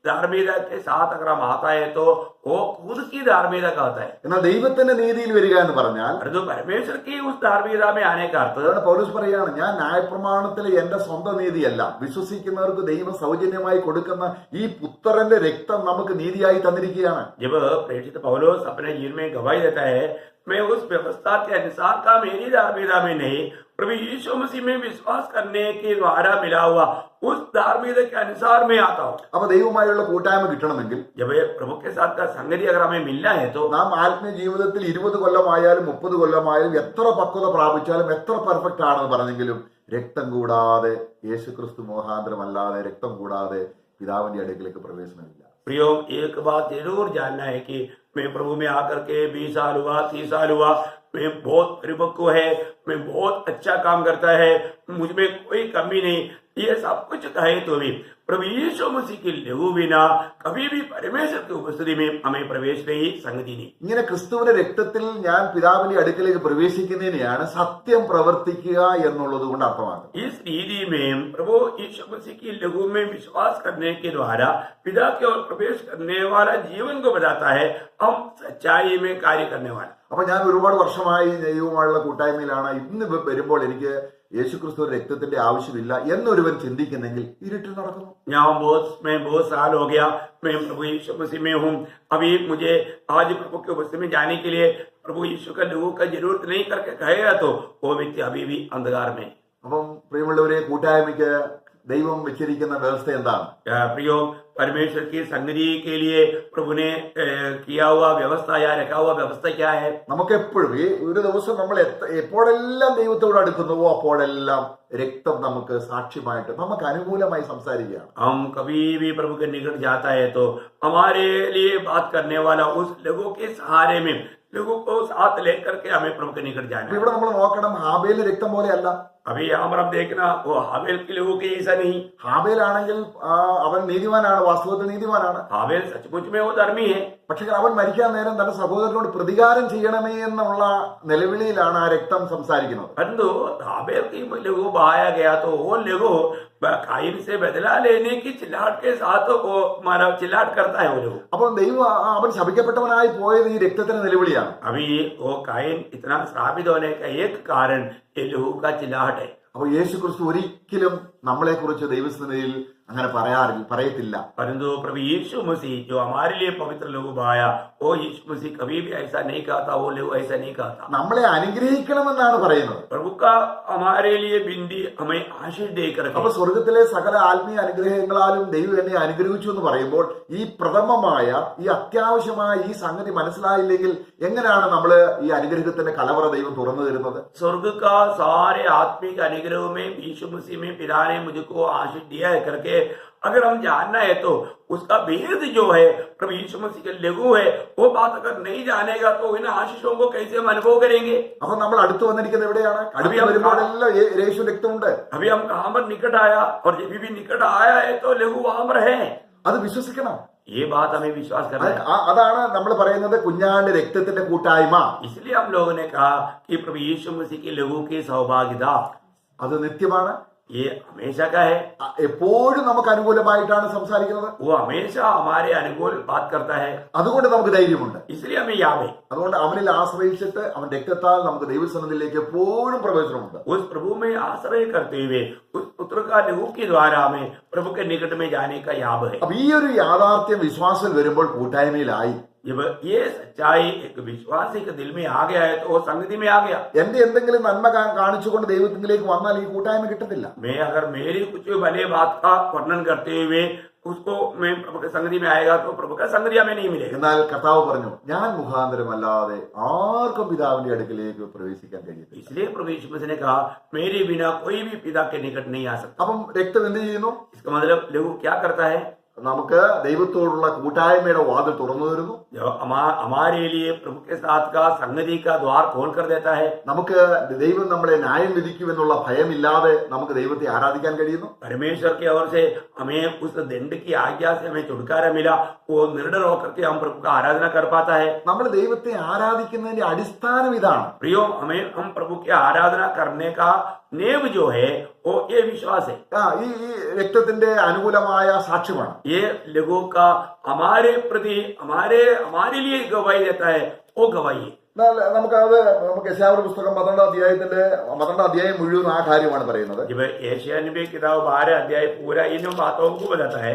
धार्मिकता के साथ अगर हम आता है तो वो खुद की धार्मिकता कहता है. എന്നാൽ ദൈവത്തിന്റെ നീതിയിൽ വരിക എന്ന് പറഞ്ഞാൽ परंतु परमेश्वर की उस धार्मिकता में आने का अर्थ, അതാണ് പൗലോസ് പറയാണ്, ഞാൻ ന്യായപ്രമാണത്തിലെ എന്റെ സ്വന്തം നീതിയല്ല, വിശ്വസിക്കുന്നവർക്ക് ദൈവം സൗജന്യമായി കൊടുക്കുന്ന ഈ പുത്രന്റെ രക്തം നമുക്ക് നീതിയായി തന്നിരിക്കുകയാണ്. जब प्रेरित पौलुस अपने जीवन में गवाही देता है, मैं उस व्यवस्था के अनुसार का मेरी धार्मिकता में नहीं, प्रभु यीशु मसीह में विश्वास करने के द्वारा मिला हुआ उस धार्मिकता के अनुसार मैं आता हूँ. അപ്പൊ ദൈവവുമായുള്ള കൂട്ടായ്മ കിട്ടണമെങ്കിൽ, जब ये प्रभु के साथ का संगति अगर हमें मिलना है तो നാം ആത്മീയ ജീവിതത്തിൽ 20 കൊല്ലമായാലും 30 കൊല്ലമായാലും എത്ര പക്വത പ്രാപിച്ചാലും എത്ര പെർഫെക്റ്റ് ആണെന്ന് പറഞ്ഞെങ്കിലും രക്തം കൂടാതെ, യേശുക്രിസ്തു മോഹാന്തരമല്ലാതെ രക്തം കൂടാതെ പിതാവിന്റെ അടുക്കിലേക്ക് പ്രവേശനമില്ല. प्रियो, एक बात जरूर जानना है कि मैं प्रभु में आकर के 20 साल हुआ, 30 साल हुआ, मैं बहुत परिपक्व है, मैं बहुत अच्छा काम करता है, मुझ में कोई कमी नहीं, ये सब कुछ कहे तो भी प्रभु यीशु मसीह की लहू बिना कभी भी परमेश्वर की उपस्थिति में हमें प्रवेश नहीं, संगति नहीं. ഇങ്ങനെ ക്രിസ്തുവിന്റെ രക്തത്തിൽ ഞാൻ പിതാവിന്റെ അടുക്കിലേക്ക് പ്രവേശിക്കുന്നതിനെയാണ് സത്യം പ്രവർത്തിക്കുക എന്നുള്ളത് കൊണ്ട് അർത്ഥമാക്കുന്നത്. इस रीति में प्रभु यीशु मसीह की लहू में विश्वास करने के द्वारा पिता की ओर प्रवेश करने वाला जीवन को बताता है, हम सच्चाई में कार्य करने वाले. അപ്പൊ ഞാൻ ഒരുപാട് വർഷമായി ദൈവവുമായുള്ള കൂട്ടായ്മയിലാണ്. ഇന്ന് വരുമ്പോൾ എനിക്ക് യേശുക്രിസ്തു രക്തത്തിന്റെ ആവശ്യമില്ല എന്നൊരുവൻ ചിന്തിക്കുന്നെങ്കിൽ ഇരുട്ടിൽ നടക്കുന്നു. यहाँ बहुत साल हो गया, मैं प्रभु यीशु मसीह में हूँ, अभी मुझे आज प्रभु के उपस्थिति में जाने के लिए प्रभु यीशु का लोगों का जरूरत नहीं करके कहेगा तो वो व्यक्ति अभी भी अंधकार में. അപ്പം പ്രിയമുള്ളവരെ, കൂട്ടായ്മയ്ക്ക് ദൈവം വെച്ചിരിക്കുന്ന വ്യവസ്ഥ എന്താണ്? प्रियो, परमेश्वर की संगति के लिए प्रभु ने किया हुआ व्यवस्था या रखा हुआ व्यवस्था क्या है? നമുക്ക് എപ്പോഴും ഈ ഒരു ദിവസം നമ്മൾ എപ്പോഴെല്ലാം ദൈവത്തോട് അടുക്കുന്നുവോ അപ്പോഴെല്ലാം രക്തം നമുക്ക് സാക്ഷ്യമായിട്ട് നമുക്ക് അനുകൂലമായി സംസാരിക്കുകയാണ്. हम कभी भी प्रभु के निकट जाता है तो हमारे लिए बात करने वाला उस लोगों के सहारे में लोगों को साथ लेकर के हमें प्रभु के निकट जाना है. ഇവിടെ നമ്മൾ നോക്കണം, ഹാബേലിന്റെ രക്തം പോലെയല്ല. अभी यहाँ पर हम देखना वो हाबेल के लोगों के ऐसा नहीं. ഹാബേലാണെങ്കിൽ അവൻ നീതിമാനാണ്, വാസ്തവത്തിൽ നീതിമാനാണ്. हाबेल सचमुच में वो धर्मी है, പക്ഷെ അവൻ മരിക്കാൻ നേരം തന്റെ സഹോദരനോട് പ്രതികാരം ചെയ്യണമേ എന്നുള്ള നിലവിളിയിലാണ് ആ രക്തം സംസാരിക്കുന്നത്. परंतु हाबेल की लोगों बहाया गया तो वो लोगों काइन से बदला लेने की चिल्लाहट के साथ वो मारा चिल्लाहट करता है वो लोग. അപ്പോൾ ദൈവം അവൻ ശപിക്കപ്പെട്ടവനായി പോയത് ഈ രക്തത്തിന്റെ നിലവിളിയാണ്. अभी वो काइन इतना श्रापित होने का एक कारण ये लोगों का चिल्लाहट है. അപ്പോൾ യേശുക്രിസ്തു ഒരിക്കലും നമ്മളെ കുറിച്ച് ദൈവസന്നിധിയിൽ അങ്ങനെ പറയത്തില്ല. परंतु प्रभु यीशु मसीह जो हमारे लिए पवित्र लोगों बहाया, वो यीशु मसीह कभी भी ऐसा नहीं कहता, वो लोग ऐसा नहीं कहता. നമ്മളെ അനുഗ്രഹിക്കണമെന്നാണ് പറയുന്നത്. प्रभु का हमारे लिए बिंदी हमें आशीष देकर അപ്പൊ സ്വർഗത്തിലെ സകല ആത്മീയ അനുഗ്രഹങ്ങളാലും ദൈവം എന്നെ അനുഗ്രഹിച്ചു എന്ന് പറയുമ്പോൾ ഈ പ്രഥമമായ ഈ അത്യാവശ്യമായ ഈ സംഗതി മനസ്സിലായില്ലെങ്കിൽ എങ്ങനെയാണ് നമ്മൾ ഈ അനുഗ്രഹത്തിന്റെ കലവറ ദൈവം തുറന്നു തരുന്നത്? स्वर्ग का सारे आत्मिक अनुग्रह में यीशु मसीह में पिता ने मुझको आशीष दिया है करके अगर हम जानना है तो उसका भेद जो है प्रभु यीशु मसीह के लघु है, वो बात अगर नहीं जानेगा तो इन आशीषों को कैसे हम अनुभव करेंगे? അപ്പൊ നമ്മൾ അടുത്ത് വന്നിരിക്കുന്നത് എവിടെയാണ്? അടുത്ത് വരുമ്പോഴെല്ലാം യേശു രക്തമുണ്ട്. अभी हम कहां पर निकट आया, और जब भी निकट आया है तो लघु वहां पर है. അത് വിശ്വസിക്കണം. ये बात हमें विश्वास करना है. അതാണ് നമ്മൾ പറയുന്നത് കുഞ്ഞാണ്ട് രക്തത്തിന്റെ കൂട്ടായ്മ. इसलिए हम लोगों ने कहा कि प्रभु यीशु मसीह की लघु की सौभाग्यता അത് നിത്യമാണ്. ये हमेशा का है. എപ്പോഴും നമുക്ക് അനുകൂലമായിട്ടാണ് സംസാരിക്കുന്നത്. वो हमेशा हमारे अनुकूल बात करता है. അതുകൊണ്ട് നമുക്ക് ധൈര്യമുണ്ട്. इसलिए हमें याद है. അതുകൊണ്ട് അവനിൽ ആശ്രയിച്ചിട്ട് അവൻ രക്തത്താൽ നമുക്ക് ദൈവസന്നിധിയിലേക്ക് എപ്പോഴും പ്രവേശനമുണ്ട്. उस प्रभु में आश्रय करते हुए उस पुत्र का लघु के द्वारा हमें प्रभु के निकट में जाने का याद है. അപ്പൊ ഈ ഒരു യാഥാർത്ഥ്യം വിശ്വാസത്തിൽ വരുമ്പോൾ കൂട്ടായ്മയിലായി. जब ये सच्चाई एक विश्वासी के दिल में आ गया है तो वो संगति में आ गया. എന്റെ എന്തെങ്കിലും നന്മ കാണിച്ചുകൊണ്ട് ദൈവത്തിലേക്ക് വന്നാൽ ഈ കൂട്ടായ്മ കിട്ടത്തില്ല. मैं अगर मेरी कुछ भले बात का वर्णन करते हुए उसको मैं प्रभु के संगति में आएगा तो प्रभु का संगति हमें नहीं मिलेगा. എന്നാൽ കർത്താവ് പറഞ്ഞു, ഞാൻ മുഖാന്തരമല്ലാതെ ആർക്കും പിതാവിന്റെ അടുക്കിലേക്ക് പ്രവേശിക്കാൻ കഴിയില്ല. इसलिए प्रभु यीशु मसीह ने कहा मेरे बिना कोई भी पिता के निकट नहीं आ सकता. അപ്പം രക്തം എന്ത് ചെയ്യുന്നു? इसका मतलब लघु क्या करता है? നമുക്ക് ദൈവത്തോടുള്ള കൂട്ടായ്മയുടെ വാതിൽ തുറന്നു തരുന്നു. जो हमारे लिए प्रभु के साथ का संगति का द्वार खोल कर देता है. നമുക്ക് ദൈവം നമ്മളെ ന്യായം വിധിക്കുമെന്നുള്ള ഭയമില്ലാതെ നമുക്ക് ദൈവത്തെ ആരാധിക്കാൻ കഴിയുന്നു. परमेश्वर की ओर से हमें उस दंड की आज्ञा से हमें छुटकारा मिला. वो निर्डर होकर के हम प्रभु का आराधना कर पाता है. നമ്മൾ ദൈവത്തെ ആരാധിക്കുന്നതിന്റെ അടിസ്ഥാനം ഇതാണ്. प्रियो, हमें हम प्रभु की आराधना करने का नेम जो है वो ये विश्वास है. ഈ രക്തത്തിന്റെ അനുകൂലമായ സാക്ഷ്യമാണ്. ये लघु का हमारे प्रति हमारे लिए गवाही देता है, वो गवाही है. നമുക്ക് യെശയ്യാവിന്റെ പുസ്തകം 12 അധ്യായം മുഴുവൻ ആ കാര്യമാണ് പറയുന്നത്. जब यशायाह नबी की किताब 12 अध्याय पूरा इन बातों को बताता है.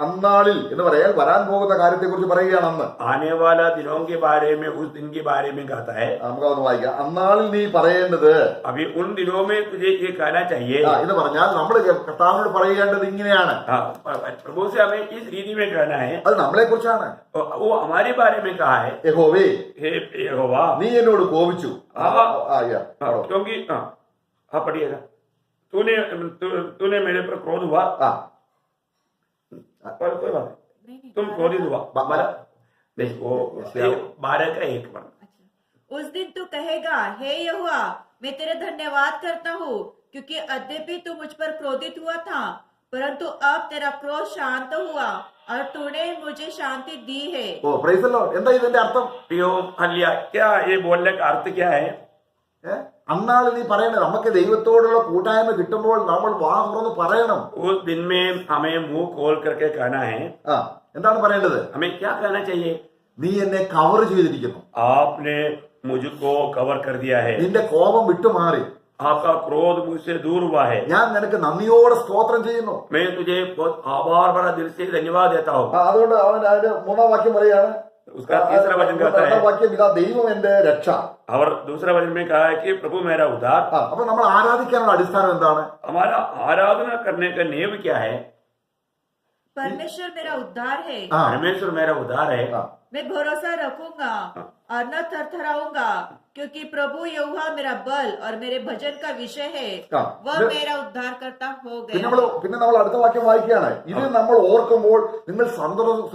അന്നാളിൽ എന്ന് പറയാൻ വരാൻ പോകുന്ന കാര്യത്തെ കുറിച്ച് പറയുകയാണ്. അന്ന് आने वाला दिनों के बारे में, उस दिन के बारे में कहता है. നമുക്കതൊന്ന് വായിക്കാം. അന്നാളിൽ നീ പറയേണ്ടത്, अभी उन दिनों में तुझे ये कहना चाहिए. എന്ന് പറഞ്ഞാൽ നമ്മൾ കർത്താവിനോട് പറയേണ്ടത് ഇങ്ങനെയാണ്. प्रभु से हमें इस रीति में कहना है. അത് നമ്മളെ കുറിച്ചാണ്. वो हमारे बारे में कहा है. യഹോവേ, हे यहोवा, നീ എന്നോട് കോപിച്ചു. क्योंकि हाँ पढ़िएगा. तूने मेरे पर क्रोध हुआ. कोई बात नहीं, तुम क्रोधित हुआ. देखो 12 का 1 वर्ण. उस दिन तू कहेगा, हे यहोवा, मैं तेरा धन्यवाद करता हूँ क्योंकि अद्यपि तू मुझ पर क्रोधित हुआ था, परंतु अब तेरा क्रोध शांत हुआ और तूने मुझे शांति दी है. Praise the Lord. എന്താ ഇതിന്റെ അർത്ഥം? प्रियो हल्लिया, क्या ये बोलने का अर्थ क्या है? അന്നാളിൽ നീ പറയണേ, നമുക്ക് ദൈവത്തോടുള്ള കൂട്ടായ്മ കിട്ടുമ്പോൾ നമ്മൾ വാ തുറന്ന് പറയണം. उस दिन में हमें मुंह खोल करके कहना है. എന്താണ് പറയേണ്ടത്? हमें क्या कहना चाहिए? നീ എന്നെ കവർ ചെയ്തിരിക്കുന്നു. आपने मुझको कवर कर दिया है. നിന്റെ കോപം വിട്ടുമാറി. आपका क्रोध मुझसे दूर हुआ है. ഞാൻ നിനക്ക് നന്ദിയോടെ സ്തോത്രം ചെയ്യുന്നു. मैं तुझे बहुत आभार भरा दिल से धन्यवाद देता हूँ. അതുകൊണ്ട് അവൻ അതിന്റെ 3-ാം വാക്യം പറയാണ്. उसका तीसरा वचन कहता है, 2-ാം വാക്യം ഇതാ ദൈവം എന്റെ രക്ഷ. और दूसरा वचन में कहा है कि प्रभु मेरा उद्धार. അപ്പൊ നമ്മൾ ആരാധിക്കാനുള്ള അടിസ്ഥാനം എന്താണ്? हमारा आराधना करने का नियम क्या है? परमेश्वर मेरा उद्धार है. परमेश्वर मेरा उद्धार है. मैं भरोसा रखूंगा और न थरथराऊंगा क्योंकि प्रभु यहोवा मेरा बल और मेरे भजन का विषय है. वह मेरा उद्धार करता हो गया. പിന്നെ നമ്മൾ അടുത്ത വാക്യം വായിക്കുകയാണ്. ഇത് നമ്മൾ ഓർക്കുമ്പോൾ നിങ്ങൾ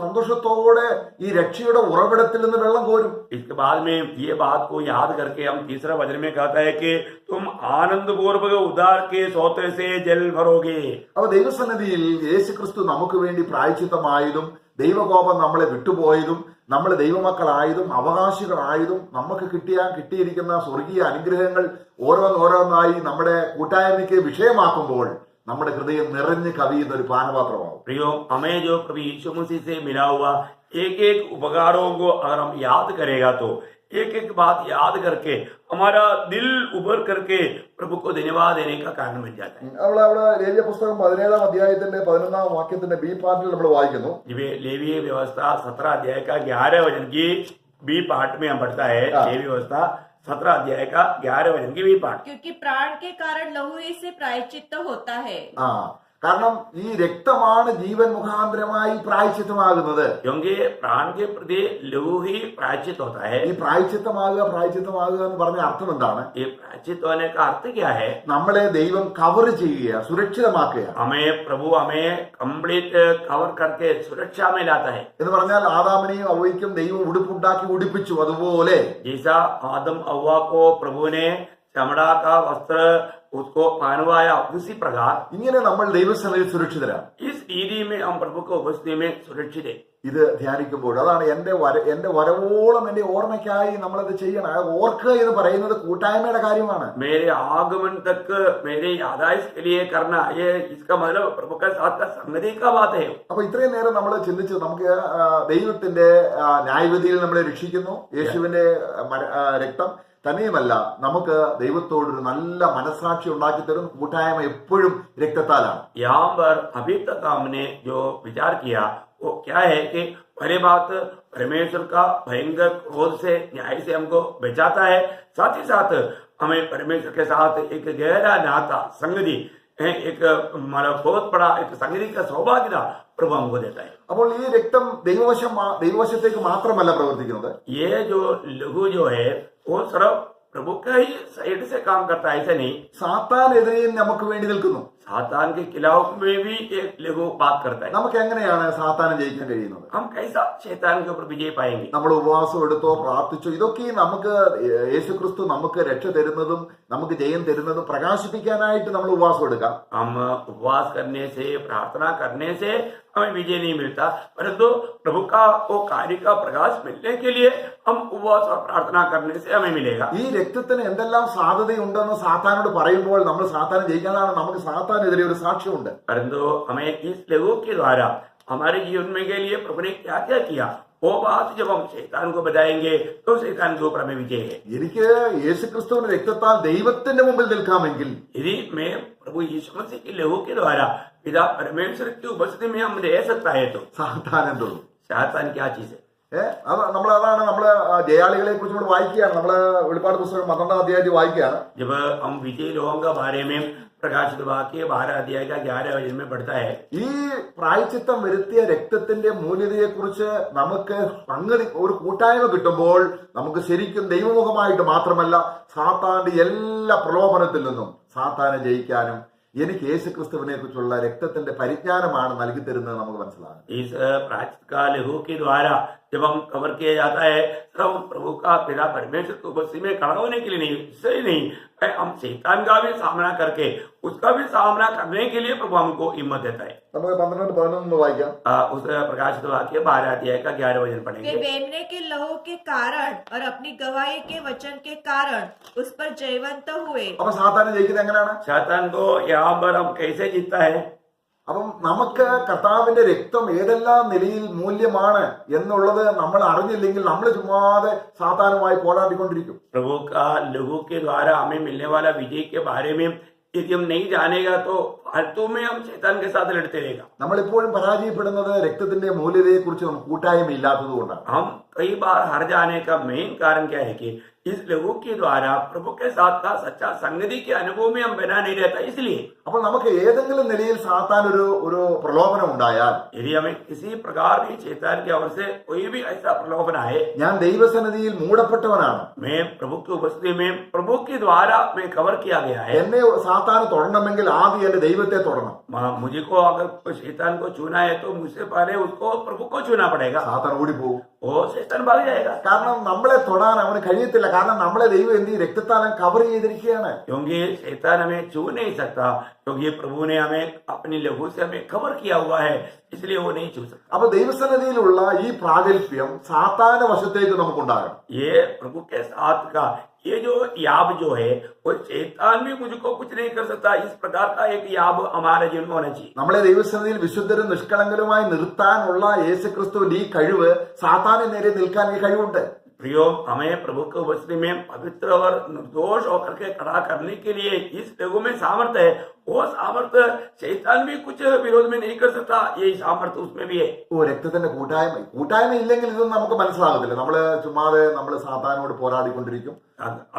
സന്തോഷത്തോടെ ഈ രക്ഷയുടെ ഉറവിടത്തിൽ നിന്ന് വെള്ളം കോരും. इसके बाद में ये बात को याद करके हम तीसरा वचन में कहता है कि तुम आनंद पूर्वक उद्धार के सोते से जल भरोगे. അപ്പൊ ദൈവസന്നിധിയിൽ യേശുക്രിസ്തു നമുക്ക് വേണ്ടി പ്രായശ്ചിത്തമായതും ദൈവകോപം നമ്മളെ വിട്ടുപോയതും നമ്മൾ ദൈവമക്കളായതും അവകാശികളായതും നമുക്ക് കിട്ടിയിരിക്കുന്ന സ്വർഗീയ അനുഗ്രഹങ്ങൾ ഓരോന്നോരോന്നായി നമ്മുടെ കൂട്ടായ്മയ്ക്ക് വിഷയമാക്കുമ്പോൾ നമ്മുടെ ഹൃദയം നിറഞ്ഞ് കവിയുന്ന ഒരു പാനപാത്രമാവും. प्रियो, हमें जो प्रभु यीशु मसीह से मिला हुआ एक एक उपकारों को अगर हम याद करेगा तो एक एक बात याद करके हमारा दिल उभर करके प्रभु को धन्यवाद देने का कारण बन जाता है. അവിടെ ലേവ്യ പുസ്തകം 17-ാം അധ്യായത്തിന്റെ 11-ാം വാക്യത്തിന്റെ ബി പാർട്ടിൽ നമ്മൾ വായിക്കുന്നു. लेवीय व्यवस्था 17 अध्याय का 11 वचन की बी पार्ट में हम पढ़ता है. लेवी व्यवस्था 17 अध्याय का 11 वचन की बी पार्ट. क्योंकि प्राण के कारण लहू ही से प्रायश्चित्त होता है. കാരണം ഈ രക്തമാണ് ജീവൻ മുഖാന്തരമായി പ്രായശ്ചിത്തമാകുന്നത്. क्योंकि प्राण के प्रति लहू ही प्रायश्चित होता है. ഈ പ്രായശ്ചിത്തമാകുക എന്ന് പറഞ്ഞ അർത്ഥം എന്താണ്? ये प्रायश्चित होने का अर्थ क्या है? നമ്മളെ ദൈവം കവർ ചെയ്യുക, സുരക്ഷിതമാക്കുക प्रभु हमें कंप्लीट कवर करके सुरक्षा में लाता है. എന്ന് പറഞ്ഞാൽ ആദാമിനെയും അവയ്ക്കും ദൈവം ഉടുപ്പുണ്ടാക്കി ഉടുപ്പിച്ചു. അതുപോലെ जैसा आदम अव्वा को प्रभु ने चमड़ा का वस्त्र उसको पहनवाया, उसी प्रकार ഇങ്ങനെ നമ്മൾ ദൈവസന്നിധിയിൽ സുരക്ഷിതരാണ്. इस रीति में हम प्रभु को उपस्थिति में सुरक्षित है. ഇത് ധ്യാനിക്കുമ്പോൾ അതാണ് എന്റെ വരവോളം എന്റെ ഓർമ്മയ്ക്കായി നമ്മളത് ചെയ്യണം. ഓർക്കുക എന്ന് പറയുന്നത് കൂട്ടായ്മയുടെ കാര്യമാണ്. मेरे आगमन तक मेरे यादाइश के लिए करना, ये इसका मतलब प्रभु के साथ का संगति का बात है. അപ്പൊ ഇത്രയും നേരം നമ്മൾ ചിന്തിച്ചു, നമുക്ക് ദൈവത്തിന്റെ ന്യായവിധിയിൽ നമ്മളെ രക്ഷിക്കുന്നു യേശുവിന്റെ രക്തം. തന്നെയുമല്ല, നമുക്ക് ദൈവത്തോടൊരു നല്ല മനസാക്ഷി ഉണ്ടാക്കി തരും. കൂട്ടായ്മ എപ്പോഴും രക്തത്താലാണ്. यहाँ पर अभी तक हमने जो विचार किया वो क्या है कि पहली बात, परमेश्वर का भयंकर क्रोध से, न्याय से हमको बचाता है. साथ ही साथ हमें परमेश्वर के साथ एक गहरा नाता, संगति, एक मतलब बहुत बड़ा एक संगति का सौभाग्य प्रभु हमको देता है. അപ്പോൾ ഈ രക്തം ദൈവവശത്തേക്ക് മാത്രമല്ല പ്രവർത്തിക്കുന്നത്. ये जो लहू जो है वो सिर्फ प्रभु का ही साइड से काम करता है, ऐसा नहीं. സാത്താനെതിരെയും നമുക്ക് വേണ്ടി നിൽക്കുന്നു. सातान के खिलाफ में भी एक लहू बात करता है. നമുക്ക് എങ്ങനെയാണ് സാത്താനെ ജയിക്കാൻ കഴിയുന്നത്? हम कैसा शैतान के ऊपर विजय पाएंगे? നമ്മൾ ഉപവാസം എടുത്തോ, പ്രാർത്ഥിച്ചോ, ഇതൊക്കെ നമുക്ക് യേശുക്രിസ്തു നമുക്ക് രക്ഷ തരുന്നതും നമുക്ക് ജയം തരുന്നതും പ്രകാശിപ്പിക്കാനായിട്ട് നമ്മൾ ഉപവാസം എടുക്കാം. हम उपवास करने से, प्रार्थना करने से हमें विजय नहीं मिलता, परंतु प्रभु का वो कार्य का प्रकाश मिलने के लिए हम उपवास और प्रार्थना करने से हमें मिलेगा. ഈ രക്തത്തിന് എന്തെല്ലാം സാധ്യതയുണ്ടെന്ന് സാത്താനോട് പറയുമ്പോൾ നമ്മൾ സാത്താനെ ജയിക്കാനാണ്. നമുക്ക് സാത്താനെതിരെ ഒരു സാക്ഷ്യമുണ്ട്. परंतु हमें इस लहू के द्वारा हमारे जीवन में के लिए प्रभु ने क्या क्या किया, वो बात जब हम शैतान को बताएंगे तो शैतान के ऊपर हमें विजय है. എനിക്ക് യേശുക്രിസ്തുവിന്റെ രക്തത്താൽ ദൈവത്തിന്റെ മുമ്പിൽ നിൽക്കാമെങ്കിൽ, यदि मैं प्रभु यीशु मसीह के लहू के द्वारा पिता परमेश्वर की उपस्थिति में हम रह सकता है, तो സാത്താൻ എന്തുള്ളൂ? शैतान क्या चीज है? അത് അതാണ് നമ്മള് ജയാളികളെ കുറിച്ച് നമ്മൾ വായിക്കുകയാണ്. നമ്മള് വെളിപ്പാട് പുസ്തകം 12-ാം അധ്യായത്തിൽ വായിക്കുകയാണ്. जब हम विजय लोगों के बारे में प्रकाशित वाक्य 12 अध्याय का 11 वचन में पढ़ता है, ഈ പ്രായശ്ചിത്തം വരുത്തിയ രക്തത്തിന്റെ മൂല്യതയെ കുറിച്ച് നമുക്ക് സംഗതി ഒരു കൂട്ടായ്മ കിട്ടുമ്പോൾ നമുക്ക് ശരിക്കും ദൈവമുഖമായിട്ട് മാത്രമല്ല സാത്താന്റെ എല്ലാ പ്രലോഭനത്തിൽ നിന്നും സാത്താനെ ജയിക്കാനും എനിക്ക് യേശുക്രിസ്തുവിനെ കുറിച്ചുള്ള രക്തത്തിന്റെ പരിജ്ഞാനമാണ് നൽകി തരുന്നത് നമുക്ക് മനസ്സിലാകും. इस प्राचित का लहू के द्वारा जब हम कवर किया जाता है, तब हम प्रभु का पिता परमेश्वर को उपस्थिति में खड़ा होने के लिए नहीं, इससे नहीं, हम शैतान का भी सामना करके उसका भी सामना करने के लिए प्रभु हमको हिम्मत देता है. നമുക്ക് 12-11 വായിക്കാം. उस प्रकाशित वाक्य 12 अध्याय का 11 वचन के पढ़ेंगे. मेमने के लहू के कारण और अपनी गवाही के वचन के कारण उस पर जयवंत हुए. അപ്പൊ സാത്താനെ ജയിക്കുന്നത് എങ്ങനെയാണ്? शैतान को यहाँ पर हम कैसे जीतता है? അപ്പം നമുക്ക് കർത്താവിന്റെ രക്തം ഏതെല്ലാം നിലയിൽ മൂല്യമാണ് എന്നുള്ളത് നമ്മൾ അറിഞ്ഞില്ലെങ്കിൽ നമ്മൾ ചുമ്മാതെ സാത്താനുമായി പോരാടിക്കൊണ്ടിരിക്കും. प्रभु का लहू के द्वारा हमें मिलने वाला विजय के बारे में यदि हम नहीं जानेगा तो फालतू में हम शैतान के साथ लड़ते रहेगा. നമ്മളെപ്പോഴും പരാജയപ്പെടുന്നത് രക്തത്തിന്റെ മൂല്യതയെ കുറിച്ച് നമുക്ക് കൂട്ടായ്മ ഇല്ലാത്തത് കൊണ്ടാണ്. हम कई बार हार जाने का मेन कारण क्या है कि इस लहू के द्वारा प्रभु के साथ का सच्चा संगति के अनुभव में हम बना नहीं रहता. इसलिए അപ്പോൾ നമുക്ക് ഏതെങ്കിലും നിലയിൽ സാത്താൻ ഒരു പ്രലോഭനം ഉണ്ടായാൽ, यदि हमें किसी प्रकार भी शैतान की ओर से कोई भी ऐसा प्रलोभन आए, ഞാൻ ദൈവസന്നിധിയിൽ മൂടപ്പെട്ടവനാണ്, मैं प्रभु की उपस्थिति में प्रभु के द्वारा मैं कवर किया गया है, എന്നെ സാത്താൻ തൊടണമെങ്കിൽ ആദ്യം എന്റെ ദൈവത്തെ തൊടണം. मुझे को अगर शैतान को छूना है तो मुझसे पहले उसको प्रभु को छूना पड़ेगा. സാത്താൻ ഓടിപ്പോകും. वो शैतान भाग जाएगा. കാരണം നമ്മളെ തൊടാൻ അവന് കഴിയത്തില്ല. കാരണം നമ്മളെ ദൈവം എന്ത് രക്തത്താലും കവർ ചെയ്തിരിക്കുകയാണ്. क्योंकि शैतान हमें छू नहीं सकता, क्योंकि प्रभु ने हमें अपनी लहू से हमें कवर किया हुआ है, इसलिए वो नहीं छू सकता. അപ്പൊ ദൈവസന്നിധിയിലുള്ള ഈ പ്രാഗൽഭ്യം സാത്താന്റെ വശത്തേക്ക് നമുക്കുണ്ടാകണം. ये प्रभु के साथ का ये जो याब जो है वो शैतान भी मुझको कुछ नहीं कर सकता. इस प्रकार का एक याब हमारे जीवन में होना चाहिए. നമ്മളെ ദൈവസന്നിധിയിൽ വിശുദ്ധരും നിഷ്കളങ്കരുമായി നിർത്താനുള്ള യേശുക്രിസ്തുവിന്റെ ഈ കഴിവ് സാത്താനെ നേരെ നിൽക്കാൻ ഈ കഴിവുണ്ട്. प्रियो, हमें प्रभु के उपस्थिति में पवित्र और निर्दोष होकर के खड़ा करने के लिए इस लहू में सामर्थ्य है. वो सामर्थ्य शैतान भी कुछ विरोध में नहीं कर सकता, यही सामर्थ्य उसमें भी है. ഓ, രക്തത്തിന്റെ കൂട്ടായ്മ ഇല്ലെങ്കിൽ ഇതൊന്നും നമുക്ക് മനസ്സിലാകത്തില്ല. നമ്മള് ചുമ്മാതെ നമ്മൾ സാത്താനോട് പോരാടിക്കൊണ്ടിരിക്കും.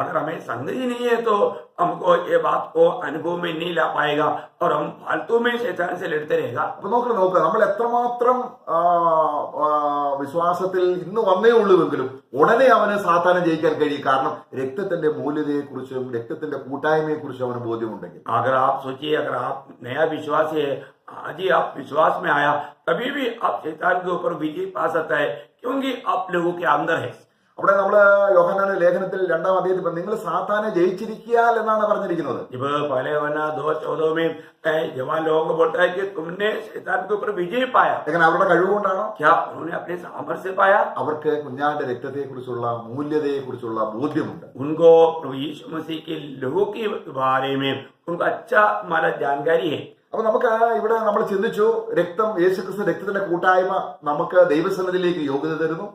अगर हमें संगति नहीं है तो हमको ये बात को अनुभव में नहीं ला पाएगा और हम फालतू में शैतान से लड़ते रहेगा. അപ്പൊ നോക്കുക നമ്മൾ എത്രമാത്രം വിശ്വാസത്തിൽ ഇന്ന് വന്നേ ഉള്ളൂവെങ്കിലും ഉടനെ അവന് സാത്താനെ ജയിക്കാൻ കഴിയും. കാരണം രക്തത്തിന്റെ മൂല്യതയെക്കുറിച്ചും രക്തത്തിന്റെ കൂട്ടായ്മയെക്കുറിച്ചും അവന് ബോധ്യമുണ്ടെങ്കിൽ. अगर आप सोचिए, अगर आप नया विश्वासी है, आज ही आप विश्वास में आया, कभी भी आप शैतान के ऊपर विजय पा सकता है, क्योंकि आप लोगों के अंदर है. അവിടെ നമ്മള് യോഹന്നാന്റെ ലേഖനത്തിൽ 2-ാം അധ്യായത്തിൽ നിങ്ങൾ സാത്താനെ ജയിച്ചിരിക്കാൽ എന്നാണ് പറഞ്ഞിരിക്കുന്നത്. जब पहले वरना 2:14 में जवान लोगों को बोलता है कि तुमने शैतान के ऊपर विजय पाया. എങ്ങനെ? അവരുടെ കഴിവുകൊണ്ടാണോ? क्या उन्होंने अपने सामर्थ्य से पाया? അവർക്ക് കുഞ്ഞാന്റെ രക്തത്തെക്കുറിച്ചുള്ള മൂല്യതയെക്കുറിച്ചുള്ള ബോധ്യമുണ്ട്. उनको प्रभु यीशु मसीह के लहू के बारे में उनको अच्छा हमारा जानकारी है. അപ്പൊ നമുക്ക് ഇവിടെ നമ്മൾ ചിന്തിച്ചു, യേശുക്രിസ്തു രക്തത്തിന്റെ കൂട്ടായ്മ നമുക്ക് ദൈവസന്നിധിയിലേക്ക് യോഗ്യത തരുന്നു.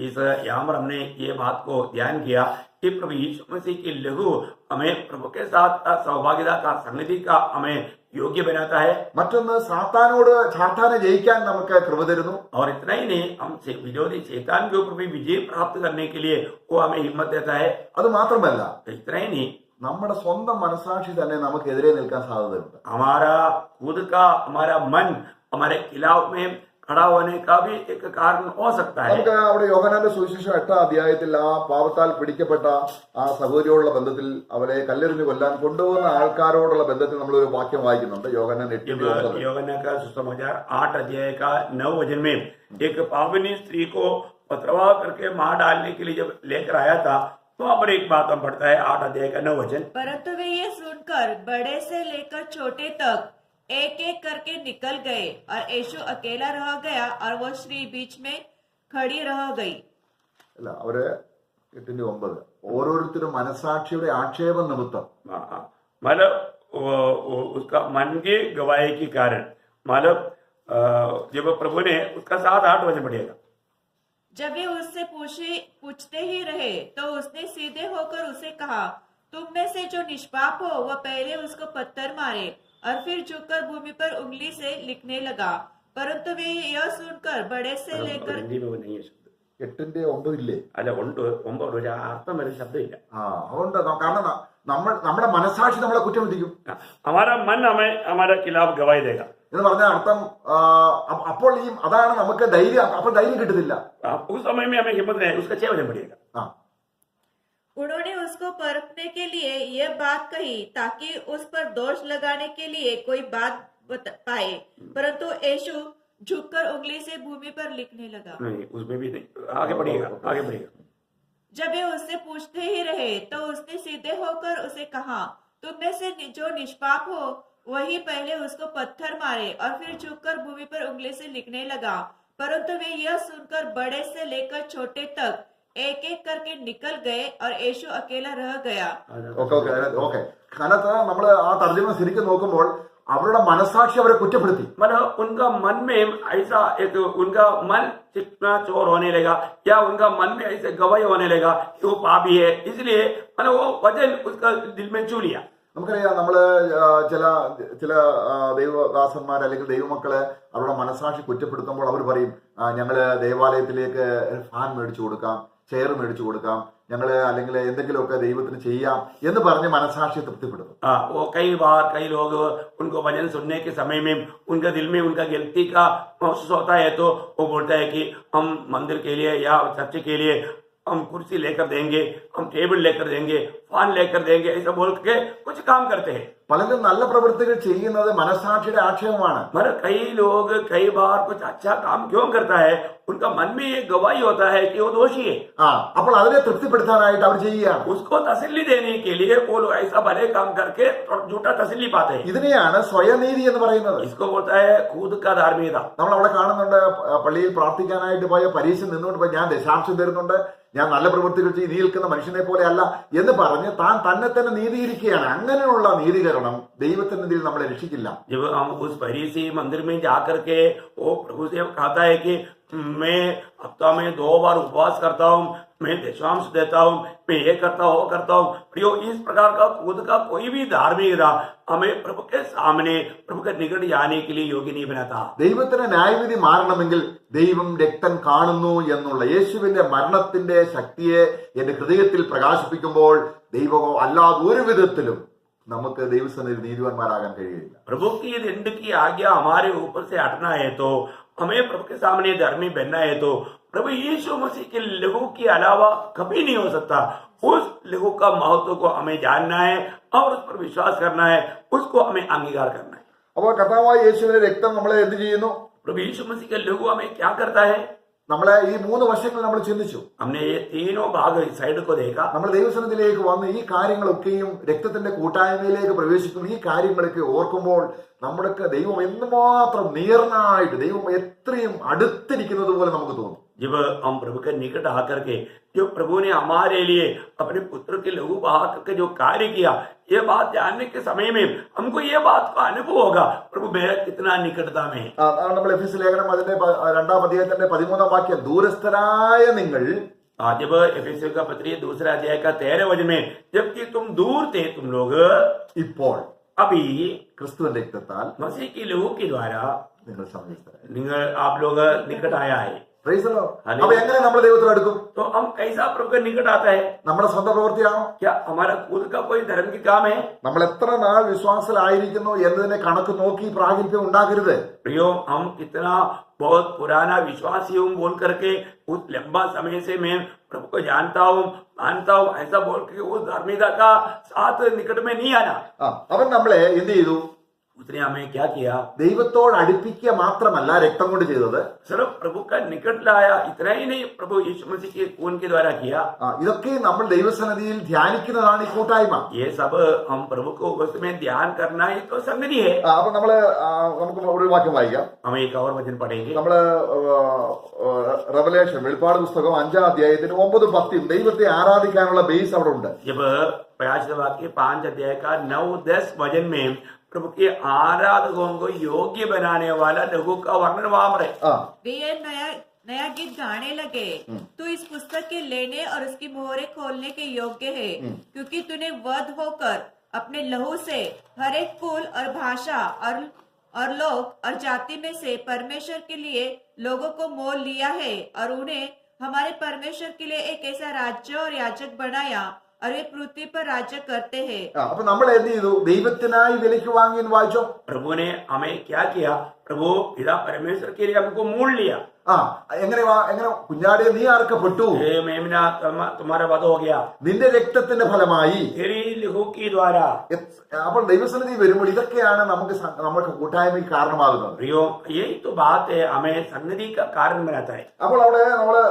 इस यहाँ पर हमने ये बात को ध्यान किया कि प्रभु यीशु मसीह की लहू हमें प्रभु के साथ सौभाग्यता का संगति का हमें योग्य बनाता है. മറ്റൊന്ന്, സാത്താനെ ജയിക്കാൻ നമുക്ക് കൃപ തരുന്നു. और इतना ही नहीं, हम विरोधी शैतान के ऊपर भी विजय प्राप्त करने के लिए वो हमें हिम्मत देता है. അത് മാത്രമല്ല, इतना ही नहीं, നമ്മുടെ സ്വന്തം മനസാക്ഷി തന്നെ നമുക്കെതിരെ നിൽക്കാൻ സാധ്യതയുണ്ട്. हमारा खुद का हमारा मन हमारे खिलाफ में खड़ा होने का भी एक कारण हो सकता है. നമുക്ക് അവിടെ യോഹന്നാന്റെ സുവിശേഷം 8-ാം അധ്യായത്തിൽ ആ പാപത്താൽ പിടിക്കപ്പെട്ട ആ സഹോദരിയോടുള്ള ബന്ധത്തിൽ അവരെ കല്ലെറിഞ്ഞു കൊല്ലാൻ കൊണ്ടുപോകുന്ന ആൾക്കാരോടുള്ള ബന്ധത്തിൽ നമ്മൾ ഒരു വാക്യം വായിക്കുന്നുണ്ട്. യോഹന്നാൻ 8:9. योहन्ना का सुसमाचार 8 अध्याय का 9 वचन में एक पावनी स्त्री को पथरवाह करके मार डालने के लिए जब लेकर आया था, तो वहां पर एक बात हम पढ़ता है 8 अध्याय का 9 वचन. परंतु वे ये सुनकर बड़े से लेकर छोटे तक एक एक करके निकल गए और यीशु अकेला रह गया और वो स्त्री बीच में खड़ी रह गई. അല്ല, അവര് 8:9 ഓരോരുത്തരും മനസാക്ഷിയുടെ ആക്ഷേപം നിമിത്തം मतलब उसका मन की गवाही के कारण, मतलब जब प्रभु ने उसका 7-8 वचन पढ़ेगा. जब वे उससे पूछते ही रहे तो उसने सीधे होकर उसे कहा, तुम में से जो निष्पाप हो वह पहले उसको पत्थर मारे. और फिर झुककर भूमि पर उंगली से लिखने लगा. परंतु वे यह सुनकर बड़े से लेकर हिंदी में वो नहीं है शब्द. 8:9 ഇല്ലേ? അല്ല, ഉണ്ട്. 9 അർത്ഥം വരെ ശബ്ദമില്ല. അതുകൊണ്ട് കാരണം നമ്മുടെ മനസാക്ഷി നമ്മളെ കുറ്റം വിധിക്കും. हमारा मन हमें हमारे खिलाफ गवाही देगा എന്ന് പറഞ്ഞ അർത്ഥം അപ്പോൾ അതാണ് നമുക്ക് ധൈര്യം. അപ്പോൾ ധൈര്യം കിട്ടുന്നില്ല. उस समय में हमें हिम्मत नहीं, उसका 6 वचन पड़ेगा. उन्होंने उसको परखने के लिए यह बात कही ताकि उस पर दोष लगाने के लिए कोई बात पाए. परंतु यीशु झुककर उंगली से भूमि पर लिखने लगा. नहीं, उसमें भी नहीं. आगे बढ़िएगा. जब वे उससे पूछते ही रहे तो उसने सीधे होकर उसे कहा, तुम में से जो निष्पाप हो वही पहले उसको पत्थर मारे. और फिर झुककर भूमि पर उंगली से लिखने लगा. परंतु वे यह सुनकर बड़े से लेकर छोटे तक एक एक करके निकल गए और यीशु अकेला रह गया. ഓക്കെ. അതിനകത്ത് നമ്മൾ ആ തർജ്ജമ ശരിക്കും നോക്കുമ്പോൾ അവരുടെ മനസാക്ഷി അവരെ കുറ്റപ്പെടുത്തി. मतलब उनका मन में ऐसा एक उनका मन चिकना चोर होने लगा, या उनका मन में ऐसे गवाही होने लगा कि वो पापी है, इसलिए मतलब वो वजन उसका दिल में छू लिया. നമുക്കറിയാം, നമ്മള് ചില ദൈവദാസന്മാർ അല്ലെങ്കിൽ ദൈവമക്കള് അവരുടെ മനസാക്ഷി കുറ്റപ്പെടുത്തുമ്പോൾ അവർ പറയും, ഞങ്ങള് ദേവാലയത്തിലേക്ക് ഫാൻ മേടിച്ചു കൊടുക്കാം, ചെയർ മേടിച്ചു കൊടുക്കാം, ഞങ്ങള് അല്ലെങ്കിൽ എന്തെങ്കിലുമൊക്കെ ദൈവത്തിന് ചെയ്യാം എന്ന് പറഞ്ഞ് മനസാക്ഷിയെ തൃപ്തിപ്പെടുത്തും. वो कई बार कई लोग उनको भजन सुनने के समय में उनका दिल में उनका गलती का महसूस होता है, तो वो बोलता है कि हम मंदिर के लिए या चर्च के लिए हम कुर्सी लेकर देंगे, हम टेबल लेकर देंगे, फैन लेकर देंगे, ऐसा बोल के कुछ काम करते हैं. പലരും നല്ല പ്രവൃത്തികൾ ചെയ്യുന്നത് മനസാക്ഷിയുടെ ആക്ഷേപമാണ്. मगर कई लोग कई बार कुछ अच्छा काम क्यों करता है, उनका मन में ये गवाही होता है कि वो दोषी है. അപ്പോൾ അതിനെ തൃപ്തിപ്പെടുത്താനായിട്ട് അവർ ചെയ്യുകയാണ്. उसको तसल्ली देने के लिए वो लोग ऐसा भले काम करके झूठा तसल्ली पाते हैं. ഇതിനെയാണ് സ്വയനീതി എന്ന് പറയുന്നത്. इसको बोलता है खुद का धार्मिकता. നമ്മൾ അവിടെ കാണുന്നുണ്ട്, പള്ളിയിൽ പ്രാർത്ഥിക്കാനായിട്ട് പോയ പരീക്ഷ നിന്നുകൊണ്ട് ഞാൻ ദശാംശം തരുന്നുണ്ട്, ഞാൻ നല്ല പ്രവൃത്തികൾ ചെയ്ത് നിൽക്കുന്ന മനുഷ്യനെ പോലെ അല്ല എന്ന് പറഞ്ഞ് താൻ തന്നെ തന്നെ നീതീകരിക്കുകയാണ്. അങ്ങനെയുള്ള നീതീകരണം ദൈവത്തിനെതിരെ നമ്മളെ രക്ഷിക്കില്ല. जब हम उस फरीसी मंदिर में जाकर के वो प्रभु से कहता है कि मैं हफ्ता में 2 बार उपवास करता हूँ, मैं दशमांश देता हूँ, मैं ये करता हूँ वो करता हूँ। प्रियो, इस प्रकार का खुद का कोई भी धार्मिकता हमें प्रभु के सामने प्रभु के निकट जाने के लिए योग्य नहीं बनाता। ദൈവത്തിന് ന്യായവിധി മാറണമെങ്കിൽ ദൈവം രക്തം കാണുന്നു എന്നുള്ള യേശുവിന്റെ മരണത്തിന്റെ ശക്തിയെ എന്റെ ഹൃദയത്തിൽ പ്രകാശിപ്പിക്കുമ്പോൾ ദൈവമോ അല്ലാതെ ഒരു വിധത്തിലും നമുക്ക് ദൈവസന്നിധിയിൽ നീതിവാന്മാരാകാൻ കഴിയില്ല. प्रभु की दंड की आज्ञा हमारे ऊपर से हटना है तो हमें प्रभु के सामने धर्मी बनना है तो प्रभु यीशु मसीह के लहू के अलावा कभी नहीं हो सकता। उस लहू का महत्व को हमें जानना है और उस पर विश्वास करना है, उसको हमें अंगीकार करना है। അപ്പോൾ കർത്താവായ യേശുവിന്റെ രക്തം നമ്മളെ എന്ത് ചെയ്യുന്നു? प्रभु यीशु मसीह का लहू हमें क्या करता है? നമ്മളെ ഈ 3 വശങ്ങൾ നമ്മൾ ചിന്തിച്ചു. हमने ये तीनों भाग इस साइड को देखा। നമ്മൾ ദൈവസന്നിധിയിലേക്ക് വന്ന് ഈ കാര്യങ്ങളൊക്കെയും രക്തത്തിന്റെ കൂട്ടായ്മയിലേക്ക് പ്രവേശിക്കുന്ന ഈ കാര്യങ്ങളൊക്കെ ഓർക്കുമ്പോൾ നമ്മുടെയൊക്കെ ദൈവം എന്തുമാത്രം നിയർനായിട്ട് ദൈവം എത്രയും അടുത്തിരിക്കുന്നത് പോലെ നമുക്ക് തോന്നും. जब हम प्रभु के निकट आकर के जो प्रभु ने हमारे लिए अपने पुत्र के लहू बहा करके जो कार्य किया, ये बात जानने के समय में हमको ये बात का अनुभव होगा प्रभु मेरा कितना निकटता में है। നമ്മൾ എഫെസ്യ ലേഖനം അതിന്റെ 2-ാം അധ്യായത്തിന്റെ 13-ാം വാക്യം, ദൂരസ്ഥരായ നിങ്ങൾ जब एफेसियों का पत्री 2 अध्याय का 13 वचन में, जबकि तुम दूर थे तुम लोग ഇപ്പോൾ अभी ക്രിസ്തുവിന്റെ രക്തത്താൽ मसीह की लहू के द्वारा നിങ്ങൾ സമീപസ്ഥരായി. आप लोग निकट आया है। Praise the Lord. അപ്പൊ എങ്ങനെ നമ്മൾ ദൈവത്തിൽ അടുക്കും? तो हम कैसा प्रभु के निकट आता है? നമ്മുടെ സ്വന്തം പ്രവൃത്തിയാണോ? क्या हमारा खुद का कोई धर्म की काम है? നമ്മൾ എത്ര നാൾ വിശ്വാസത്തിലായിരിക്കുന്നു എന്നതിനെ കണക്ക് നോക്കി പ്രാഗൽഭ്യം ഉണ്ടാക്കരുത്. प्रियो, हम कितना बहुत पुराना विश्वासी हूँ बोल करके उस लंबा समय से मैं प्रभु को जानता हूँ मानता हूँ ऐसा बोल के उस धार्मिकता का साथ निकट में नहीं आना। അവൻ നമ്മളെ എന്ത് ചെയ്തു? उसने हमें क्या किया? ദൈവത്തോട് അടുപ്പിക്കുക മാത്രമല്ല രക്തം കൊണ്ട് ചെയ്തത്, सिर्फ प्रभु का निकट लाया, इतना ही नहीं प्रभु यीशु मसीह के खून के द्वारा किया। ഇതൊക്കെ നമ്മൾ ദൈവസന്നിധിയിൽ ധ്യാനിക്കുന്നതാണ് ഈ കൂട്ടായ്മ. ये सब हम प्रभु को उसमें ध्यान करना ही तो संगति है। അപ്പൊ നമുക്ക് ഒരു വാക്യം വായിക്കാം. हम एक और वचन पढ़ेंगे। നമ്മള് റെവലേഷൻ വെളിപ്പാട് പുസ്തകം 5-ാം അധ്യായത്തിന് 9-10 ദൈവത്തെ ആരാധിക്കാനുള്ള ബേസ് അവിടെ ഉണ്ട്. जब प्रकाशित वाक्य 5 अध्याय का 9-10 वचन में प्रभु के आराधकों को योग्य बनाने वाला लघु का वर्णन वहां पर है। वे ये नया गीत गाने लगे, तू इस पुस्तक के लेने और उसकी मोहरे खोलने के योग्य है, क्योंकि तूने वध होकर अपने लहू से हर एक कुल और भाषा और लोग और जाति में से परमेश्वर के लिए लोगों को मोल लिया है और उन्हें हमारे परमेश्वर के लिए एक ऐसा राज्य और याजक बनाया और वे पृथ्वी पर राज्य करते हैं। അപ്പൊ നമ്മൾ എന്ത് ചെയ്തു? ദൈവത്തിനായി വിലയ്ക്ക് വാങ്ങിയെന്ന് വായിച്ചോ? प्रभु ने हमें क्या किया? प्रभु पिता परमेश्वर के लिए हमको मोल लिया। എങ്ങനെ കുഞ്ഞാടെ നീ അറുക്കപ്പെട്ടു? मेमना तुम्हारा वध हो गया നിന്റെ രക്തത്തിന്റെ ഫലമായി. तेरी लहू के द्वारा। അപ്പോൾ ദൈവസന്നിധി വരുമ്പോൾ ഇതൊക്കെയാണ് നമുക്ക് കൂട്ടായ്മയ്ക്ക് കാരണമാകുന്നത്. प्रियो, यही तो बात है, हमें संगति का कारण बनाता है। അപ്പോൾ അവിടെ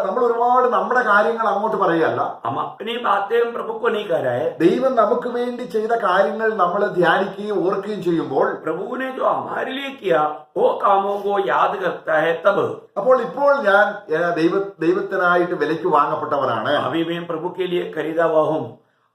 നമ്മൾ ഒരുപാട് നമ്മുടെ കാര്യങ്ങൾ അങ്ങോട്ട് പറയുകയല്ല, हम अपनी बातें प्रभु को नहीं कर रहे हैं। ദൈവം നമുക്ക് വേണ്ടി ചെയ്ത കാര്യങ്ങൾ നമ്മൾ ധ്യാനിക്കുകയും ഓർക്കുകയും ചെയ്യുമ്പോൾ प्रभु ने जो हमारे लिए किया वो कामों को याद करता है तब। അപ്പോൾ ഇപ്പോൾ ഞാൻ ദൈവത്തിനായിട്ട് വിലയ്ക്ക് വാങ്ങപ്പെട്ടവനാണ്. अभी मैं प्रभु के लिए खरीदा हुआ हूँ।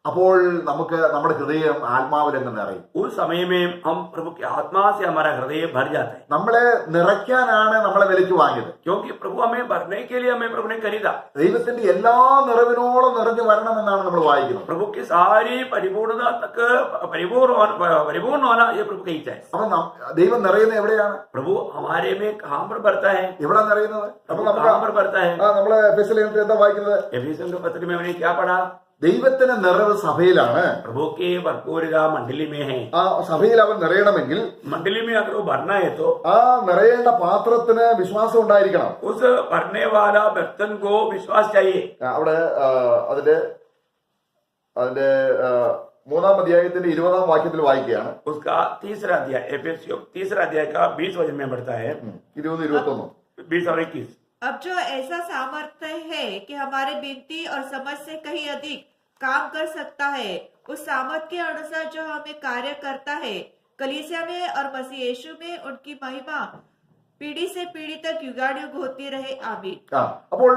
അപ്പോൾ നമുക്ക് നമ്മുടെ ഹൃദയം ആത്മാവിലെന്ന് നിറയും. उस समय में हम प्रभु की आत्मा से हमारा हृदय भर जाता है, നമ്മളെ നിറയ്ക്കാനാണ് നമ്മളെ വിലയ്ക്ക് വാങ്ങിയത്. क्योंकि प्रभु हमें भरने के लिए हमें प्रभु ने खरीदा। ദൈവത്തിന്റെ എല്ലാ നിറവിനോളം നിറഞ്ഞു വരണമെന്നാണ് നമ്മൾ വായിക്കുന്നത്. प्रभु की सारी परिपूर्णता तक परिपूर्ण होना ये प्रभु की इच्छा है। അപ്പൊ ദൈവം നിറയുന്നത് എവിടെയാണ്? प्रभु हमारे में कहाँ पर भरता है? എവിടെ നിറയുന്നത്? അപ്പൊ प्रभु कहाँ पर भरता है? നമ്മളെ എഫെസ്യർ എന്താ വായിക്കുന്നത്? एफिसियों के पत्र में हमने क्या पढ़ा? ദൈവത്തിന്റെ നിറവ് സഭയിലാണ്. प्रभु की भरपूरता मंडली में है। ആ സഭയിൽ അവൻ നിറയണമെങ്കിൽ मंडली में अगर वो भरना है तो ആ നിറയേണ്ട പാത്രത്തിന് വിശ്വാസം ഉണ്ടായിരിക്കണം. उस भरने वाला बर्तन को विश्वास चाहिए। അവിടെ അതിന്റെ 3-ാം അധ്യായത്തിന്റെ 20-ാം വാക്യത്തിൽ വായിക്കുകയാണ്. उसका 3रा अध्याय एफिसियों 3रा अध्याय का 20 वचन में बढ़ता है 20-21. 20 और 21। अब जो ऐसा सामर्थ्य है कि हमारे विनती और समझ से कहीं अधिक काम कर सकता है, उस सामर्थ्य के अनुसार जो हमें कार्य करता है कलीसिया में और मसीह यीशु में उनकी महिमा पीढ़ी से पीढ़ी तक युगानुयुग होती रहे, आमीन। അപ്പോൾ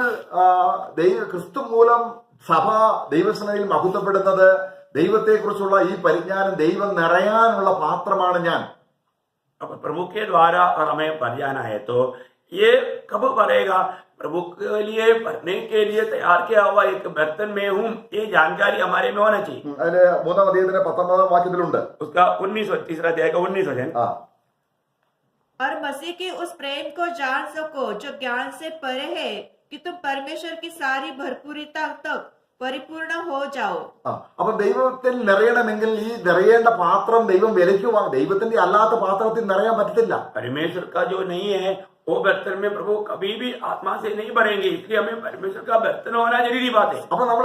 ക്രിസ്തു മൂലം സഭ ദൈവസന്നിധിയിൽ മഹത്വപ്പെടുന്നത് ദൈവത്തെക്കുറിച്ചുള്ള ഈ പരിജ്ഞാനം ദൈവം നിറയാനുള്ള പാത്രമാണ് ഞാൻ. अब प्रभु के द्वारा और हमें भर जाना है तो ये कब भरेगा? प्रभु के लिए भरने के लिए तैयार किया हुआ एक बर्तन में हूँ, ये जानकारी हमारे में होना चाहिए। അതിന് 3-ാം അധ്യായത്തിന്റെ 19-ാം വാക്യത്തിലുണ്ട്. उसका 19 तीसरा अध्याय का 19 वचन। ആ और मसीह के उस प्रेम को जान सको जो ज्ञान से परे है, कि तुम परमेश्वर की सारी भरपूरता तक परिपूर्ण हो जाओ. അപ്പൊ ദൈവത്തിൽ നിറയണമെങ്കിൽ ഈ നിറയേണ്ട പാത്രം ദൈവം വിലയ്ക്ക് വാങ്ങും. ദൈവത്തിന്റെ അല്ലാത്ത പാത്രത്തിൽ നിറയാൻ പറ്റത്തില്ല. परमेश्वर का जो नहीं है वो बर्तन में प्रभु कभी भी आत्मा से नहीं भरेंगे, इसलिए हमें परमेश्वर का बर्तन होना जरूरी बात है। അപ്പൊ നമ്മൾ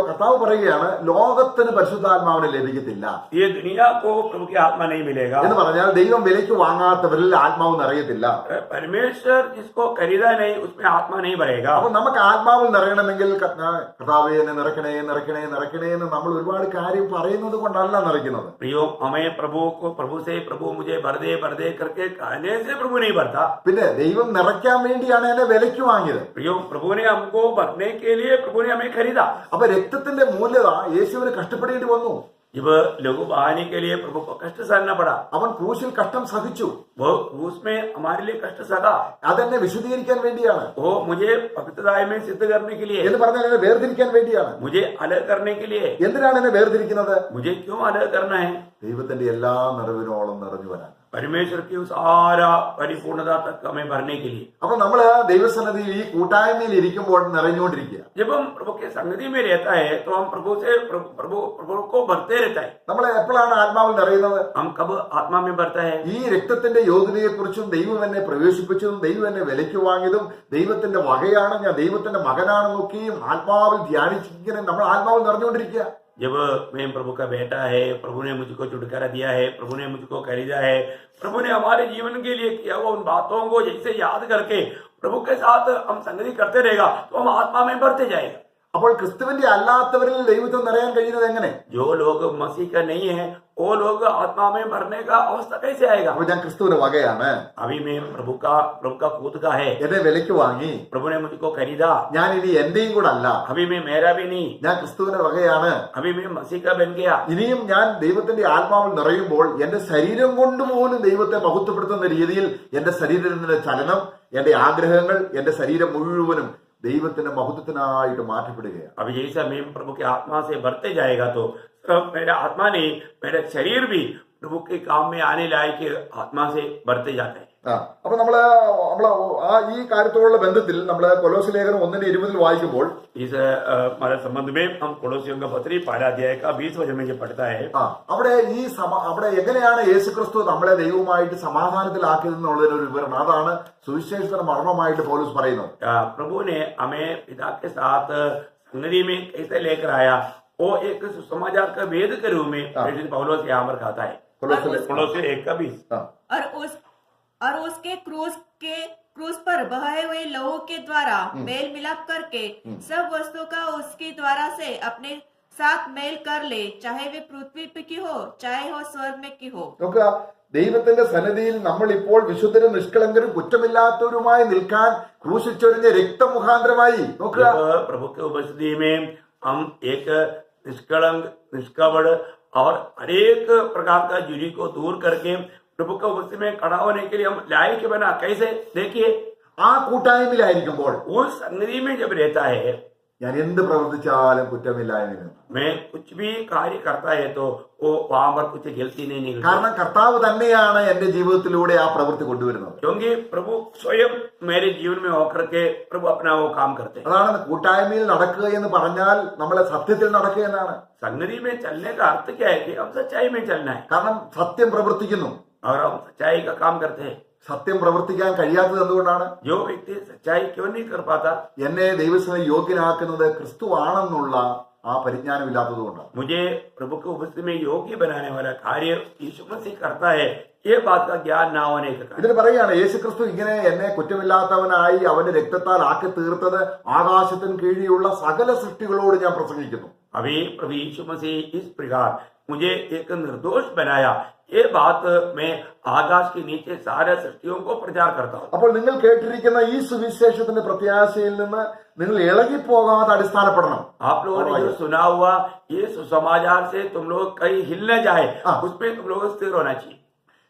കർത്താവ് പറയുകയാണ്, ലോകത്തിന് പരിശുദ്ധാത്മാവിനെ ലഭിക്കത്തില്ല ये दुनिया को प्रभु की आत्मा नहीं मिलेगा എന്ന് പറഞ്ഞാൽ ദൈവം വിലയ്ക്ക് വാങ്ങാത്തവരിൽ ആത്മാവ് നിറയത്തില്ല. परमेश्वर जिसको खरीदा नहीं उसमें आत्मा नहीं भरेगा। അപ്പൊ നമുക്ക് ആത്മാവിൽ നിറയണമെങ്കിൽ കർത്താവേ എന്നെ നിറയ്ക്കണേ നിറയ്ക്കണേ നിറയ്ക്കണേ എന്ന് നമ്മൾ ഒരുപാട് കാര്യം പറയുന്നത് കൊണ്ടല്ല നിറയ്ക്കുന്നത്. प्रियो, हमें प्रभु को प्रभु से प्रभु मुझे भर दे करके कहने से प्रभु नहीं भरता। പിന്നെ ദൈവം നിറയ്ക്കാൻ വേണ്ടിയാണ് എന്നെ വിലയ്ക്ക് വാങ്ങിയത്. प्रियो, प्रभु ने हमको भरने के लिए प्रभु ने हमें खरीदा। അപ്പൊ രക്തത്തിന്റെ മൂല്യത യേശുവിന് കഷ്ടപ്പെടേണ്ടി വന്നു. जब लोगों बहाने के लिए प्रभु को कष्ट सहना पड़ा, അവൻ ക്രൂശിൽ കഷ്ടം സഹിച്ചു. वो क्रूस में हमारे लिए कष्ट सहा। അതെന്നെ വിശുദ്ധീകരിക്കാൻ വേണ്ടിയാണ് वो मुझे पवित्रता में सिद्ध करने के लिए, എന്ന് പറഞ്ഞാൽ എന്നെ വേർതിരിക്കാൻ വേണ്ടിയാണ്. मुझे अलग करने के लिए। എന്തിനാണ് എന്നെ വേർതിരിക്കുന്നത്? मुझे क्यों अलग करना है? ദൈവത്തിന്റെ എല്ലാ നിറവിനോളം നിറഞ്ഞു വരാൻ. परमेश्वर की सारा परिपूर्णता तक हमें भरने के लिए। അപ്പൊ നമ്മള് ദൈവസന്നിധിയിൽ ഈ കൂട്ടായ്മയിൽ ഇരിക്കുമ്പോൾ നിറഞ്ഞുകൊണ്ടിരിക്കുക. जब हम प्रभु के संगति में रहता है तो हम प्रभु से प्रभु को भरते रहता है। നമ്മൾ എപ്പോഴാണ് ആത്മാവിൽ നിറയുന്നത്? हम कब आत्मा में भरता है? ഈ രക്തത്തിന്റെ യോഗ്യതയെക്കുറിച്ചും ദൈവം എന്നെ പ്രവേശിപ്പിച്ചതും ദൈവം എന്നെ വിലയ്ക്ക് വാങ്ങിയതും ദൈവത്തിന്റെ വകയാണ്, ഞാൻ ദൈവത്തിന്റെ മകനാണെന്നൊക്കെയും ആത്മാവിൽ ധ്യാനിച്ചിങ്ങനെ നമ്മൾ ആത്മാവിൽ നിറഞ്ഞുകൊണ്ടിരിക്കുക. जब मैं प्रभु का बेटा है, प्रभु ने मुझको छुटकारा दिया है, प्रभु ने मुझको खरीदा है, प्रभु ने हमारे जीवन के लिए किया हुआ उन बातों को जैसे याद करके प्रभु के साथ हम संगति करते रहेगा तो हम आत्मा में बढ़ते जाएगा। അപ്പോൾ ക്രിസ്തുവിന്റെ അല്ലാത്തവരിൽ ദൈവത്തിൽ നിറയാൻ കഴിയുന്നത് എങ്ങനെ? जो लोग मसीह का नहीं है वो लोग आत्मा में भरने का अवस्था कैसे आएगा? അപ്പൊ ഞാൻ ക്രിസ്തുവിന്റെ വകയാണ്, अभी मैं प्रभु का खुद का है, എന്നെ വിലയ്ക്ക് വാങ്ങി, प्रभु ने मुझको खरीदा, ഞാൻ ഇനി എന്റെയും കൂടെ അല്ല, अभी मैं मेरा भी नहीं, ഞാൻ ക്രിസ്തുവിന്റെ വകയാണ്. अभी मैं मसीह का बन गया। ഇനിയും ഞാൻ ദൈവത്തിന്റെ ആത്മാവിൽ നിറയുമ്പോൾ എന്റെ ശരീരം കൊണ്ടുപോലും ദൈവത്തെ മഹത്വപ്പെടുത്തുന്ന രീതിയിൽ എന്റെ ശരീരത്തിന്റെ ചലനം, എന്റെ ആഗ്രഹങ്ങൾ, എന്റെ ശരീരം മുഴുവനും ദൈവത്തിന്റെ മഹത്വത്തിനായിട്ട് മാറ്റപ്പെടുകയാണ്. अभी जैसा मैं प्रभु के आत्मा से भरते जाएगा तो मेरा आत्मा नहीं, मेरा शरीर भी प्रभु के काम में आने लायक आत्मा से भरते जाते हैं। അപ്പൊ നമ്മള് ഈ കാര്യത്തോടുള്ള ബന്ധത്തിൽ നമ്മള് കൊലോസ്യ ലേഖനം 1:20 വായിക്കുമ്പോൾ इस हमारे संबंध में हम कोलोसियों का पत्री 1 अध्याय का 20 वचन में जो पढ़ता है, അവിടെ അവിടെ എങ്ങനെയാണ് യേശുക്രിസ്തു നമ്മളെ ദൈവവുമായിട്ട് സമാധാനത്തിലാക്കിയതെന്നുള്ളതിന് ഒരു വിവരണം. അതാണ് സുവിശേഷത്തിന്റെ മർമ്മമായിട്ട് പൗലോസ് പറയുന്നത്. प्रभु ने हमें पिता के साथ संगति में कैसे लेकर आया, वो एक सुसमाचार का वेद के रूप में पौलुस यहाँ पर कहता है। कोलोसियों 1:20 और उसके क्रूस पर बहाए हुए लहू के द्वारा मेल मिलाप करके सब वस्तु का उसके द्वारा से अपने साथ मेल कर ले, चाहे वे पृथ्वी पे की हो चाहे हो स्वर्ग में की हो. നോക്കുക, ദൈവത്തിന്റെ സന്നിധിയിൽ നമ്മൾ ഇപ്പോൾ വിശുദ്ധരും നിഷ്കളങ്കരും കുറ്റമില്ലാത്തവരുമായി നിൽക്കാൻ ക്രൂശിൽ ചൊരിഞ്ഞ രക്തമുഖാന്തരമായി നോക്കുക, प्रभु के उपस्थिति में हम एक निष्कलंक, निष्कपट और अनेक प्रकार का जुरी को दूर करके प्रभु का उपस्थिति में खड़ा होने के लिए हम लायक बना। कैसे? देखिए, ആ കൂട്ടായ്മയിലായിരിക്കുമ്പോൾ उस संगति में जब रहता है, ഞാൻ എന്ത് പ്രവർത്തിച്ചാലും കുറ്റമില്ലായ്മ. मैं कुछ भी कार्य करता है तो वो वहां पर कुछ गलती नहीं निकलती, കാരണം കർത്താവ് തന്നെയാണ് എന്റെ ജീവിതത്തിലൂടെ ആ പ്രവൃത്തി കൊണ്ടുവരുന്നത്. क्योंकि प्रभु स्वयं मेरे जीवन में होकर के प्रभु अपना वो काम करते हैं। അതാണ് കൂട്ടായ്മയിൽ നടക്കുക എന്ന് പറഞ്ഞാൽ നമ്മളെ സത്യത്തിൽ നടക്കുക എന്നാണ്. संगति में चलने का अर्थ क्या है? कि हम सच्चाई में चलना है കാരണം സത്യം പ്രവർത്തിക്കുന്നു. और हम सच्चाई का काम करते हैं। സത്യം പ്രവർത്തിക്കാൻ കഴിയാത്തത് എന്തുകൊണ്ടാണ്? जो व्यक्ति सच्चाई क्यों नहीं कर पाता? എന്നെ ദൈവസേന യോഗ്യനാക്കുന്നത് ക്രിസ്തു ആണെന്നുള്ള ആ പരിജ്ഞാനമില്ലാത്തത് കൊണ്ടാണ്. मुझे प्रभु के उपस्थिति में योग्य बनाने वाला कार्य यीशु मसीह करता है, ये बात का ज्ञान ना होने का कारण। ഇതിന് പറയുകയാണ്, യേശുക്രിസ്തു ഇങ്ങനെ എന്നെ കുറ്റമില്ലാത്തവനായി അവന്റെ രക്തത്താൽ ആക്കി തീർത്തത് ആകാശത്തിന് കീഴിലുള്ള സകല സൃഷ്ടികളോട് ഞാൻ പ്രസംഗിക്കുന്നു. अभी प्रभु यीशु मसीह इस प्रकार मुझे एक निर्दोष बनाया, ये बात मैं आकाश के नीचे सारे सृष्टियों को प्रचार करता हूँ। അപ്പോൾ നിങ്ങൾ കേട്ടിരിക്കുന്ന ഈ സുവിശേഷത്തിന്റെ പ്രത്യാശയിൽ നിന്ന് നിങ്ങൾ ഇളകിപ്പോകാതെ അടിസ്ഥാനപ്പെടണം. आप लोगों ने जो सुना हुआ ये सुसमाचार से तुम लोग कहीं हिल न जाए, उसमें तुम लोग स्थिर होना चाहिए।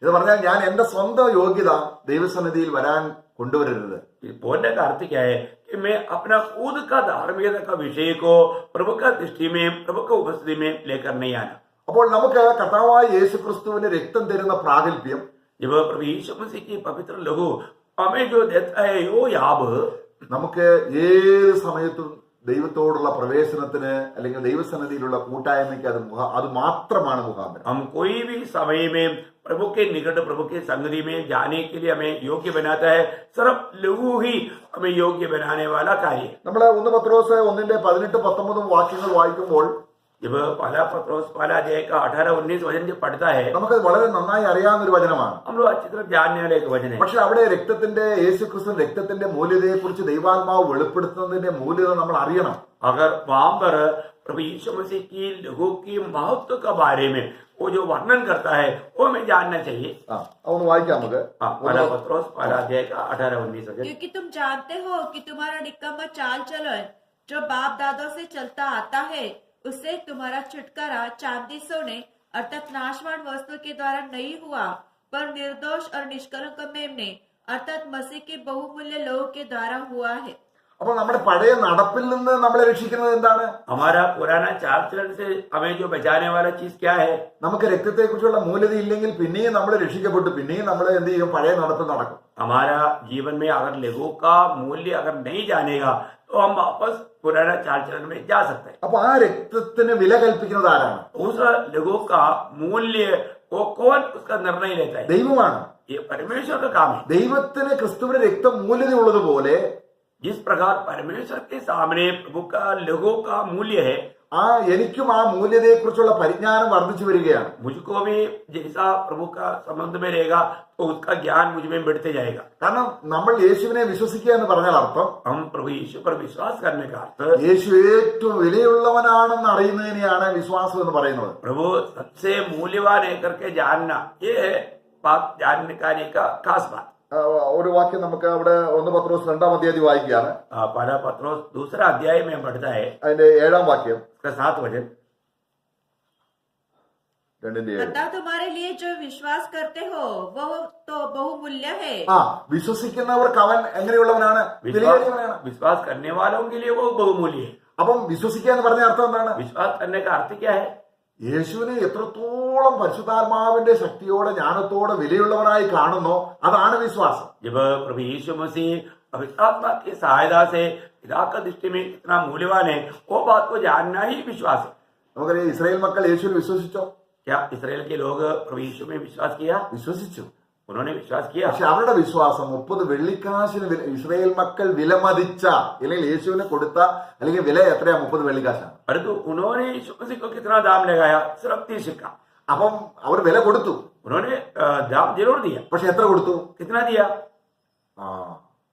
ഇത് പറഞ്ഞാൽ ഞാൻ എന്റെ സ്വന്തം യോഗ്യത ദൈവസന്നിധിയിൽ വരാൻ കൊണ്ടുവരരുത്. इस बोलने का अर्थ क्या है कि मैं अपना खुद का धार्मिकता का विषय को प्रभु का दृष्टि में, प्रभु का उपस्थिति में लेकर नहीं आना. അപ്പോൾ നമുക്ക് കർത്താവായ യേശു ക്രിസ്തുവിന്റെ രക്തം തരുന്ന പ്രാഗൽഭ്യം, जब प्रभु यीशु मसीह की पवित्र लहू हमें जो देता है वो याब, നമുക്ക് ഏത് സമയത്തും ദൈവത്തോടുള്ള പ്രവേശനത്തിന് അല്ലെങ്കിൽ ദൈവസന്നിധിയിലുള്ള കൂട്ടായ്മയ്ക്ക് അത് മാത്രമാണ് മുഖാന്തരം. हम कोई भी समय में प्रभु के निकट, प्रभु के संगति में जाने के लिए हमें योग्य बनाता है. सिर्फ लहू ही हमें योग्य बनाने वाला कार्य है. നമ്മൾ 1 പത്രോസ് 1:18-19 വാക്യങ്ങൾ വായിക്കുമ്പോൾ जब पहला पत्रोस पहला अध्याय का 18-19 वचन जब पढ़ता है, നമുക്ക് വളരെ നന്നായി അറിയാവുന്ന ഒരു വചനമാണ്. हम लोग अच्छी तरह जानने वाले एक वचन है. പക്ഷെ അവിടെ യേശു ക്രിസ്തു രക്തത്തിന്റെ മൂല്യതയെ കുറിച്ച് ദൈവാത്മാവ് വെളിപ്പെടുത്തുന്നതിന്റെ മൂല്യത നമ്മൾ അറിയണം. अगर वहां पर प्रभु यीशु मसीह की लहू की महत्व के बारे में वो जो वर्णन करता है वो हमें जानना चाहिए. ഒന്ന് വായിക്കാം നമുക്ക്. पहला पत्रोस पहला अध्याय का 18-19 वचन. क्योंकि तुम जानते हो कि तुम्हारा निकम्मा चाल चलन जो बाप दादों से चलता आता है, उससे तुम्हारा छुटकारा चांदी सोने अर्थात नाशवान वस्तु के द्वारा नहीं हुआ, पर निर्दोष और निष्कलंक मेमने अर्थात मसीह के बहुमूल्य लहू के द्वारा हुआ है. അപ്പോൾ നമ്മുടെ പഴയ നടപ്പിൽ നിന്ന് നമ്മളെ രക്ഷിക്കുന്നത് എന്താണ്? हमारा पुराना चाल चलन से हमें जो बचाने वाला चीज क्या है? നമുക്ക് രക്തത്തെ കുറിച്ചുള്ള മൂല്യത ഇല്ലെങ്കിൽ പിന്നെയും നമ്മൾ രക്ഷിക്കപ്പെട്ടു, പിന്നെയും നമ്മൾ എന്ത് ചെയ്യും? പഴയ നടപ്പിൽ നടക്കും. हमारा जीवन में अगर लहू का मूल्य अगर नहीं जानेगा तो हम वापस पुराना चाल चलन में जा सकते हैं. അപ്പൊ ആ രക്തത്തിന് വില കൽപ്പിക്കുന്നത് ആരാണ്? उस लहू का मूल्य वो कौन उसका निर्णय लेता है? ദൈവമാണ്. ये परमेश्वर का काम है. ദൈവത്തിന് ക്രിസ്തുവിന്റെ രക്തം മൂല്യത ഉള്ളതുപോലെ जिस प्रकार परमेश्वर के सामने प्रभु का लहू का मूल्य है, എനിക്കും ആ മൂല്യതയെ കുറിച്ചുള്ള പരിജ്ഞാനം വർദ്ധിച്ചു വരികയാണ്. मुझको भी जैसा प्रभु का संबंध में रहेगा तो उसका ज्ञान मुझ में बढ़ते जाएगा. കാരണം നമ്മൾ യേശുവിനെ വിശ്വസിക്കുക എന്ന് പറഞ്ഞാൽ അർത്ഥം हम प्रभु यीशु पर विश्वास करने का अर्थ യേശു ഏറ്റവും വിലയുള്ളവനാണെന്ന് അറിയുന്നതിനെയാണ് വിശ്വാസം എന്ന് പറയുന്നത്. प्रभु सबसे मूल्यवान है करके जानना, ये है बात जानने का खास बात. ഒരു വാക്യം നമുക്ക് അവിടെ 1 പത്രോസ് 2-ാം അധ്യായം വായിക്കുകയാണ്. पहला पत्रोस दूसरा अध्याय में बढ़ता है, അതിന്റെ 7-ാം വാക്യം, उसका 7 वचन. 2-ന്റെ 7. अतः तुम्हारे लिए जो विश्वास करते हो वह तो बहुमूल्य है. വിശ്വസിക്കുന്നവർക്ക് അവൻ എങ്ങനെയുള്ളവനാണ്? വിലയേറിയവനാണ്. विश्वास करने वालों के लिए वो बहुमूल्य है. അപ്പം വിശ്വസിക്കുക എന്ന് പറഞ്ഞ അർത്ഥം എന്താണ്? विश्वास करने का अर्थ क्या है? യേശുവിനെ എത്രത്തോളം പരിശുദ്ധാത്മാവിന്റെ ശക്തിയോടെ ജ്ഞാനത്തോടെ വിലയുള്ളവനായി കാണുന്നോ അതാണ് വിശ്വാസം. जब प्रभु यीशु मसीह पवित्र आत्मा की सहायता से पिता का दृष्टि में कितना मूल्यवान है वो बात को जानना ही विश्वास है. നമുക്കറിയാം ഇസ്രായേൽ മക്കൾ യേശുവിൽ വിശ്വസിച്ചോ? क्या इसराइल के लोग प्रभु यीशु में विश्वास किया? വിശ്വസിച്ചു. उन्होंने विश्वास किया. പക്ഷെ അവരുടെ വിശ്വാസം 30 വെള്ളിക്കാശിന് ഇസ്രായേൽ മക്കൾ വിലമതിച്ച അല്ലെങ്കിൽ യേശുവിനെ കൊടുത്ത അല്ലെങ്കിൽ വില എത്രയാ? 30 വെള്ളിക്കാശാണ്. परंतु उन्होंने यीशु मसीह को कितना दाम लगाया? सिर्फ 30 सिक्का. അപ്പം അവർ വില കൊടുത്തു. उन्होंने दाम जरूर दिया. പക്ഷെ എത്ര കൊടുത്തു? कितना दिया?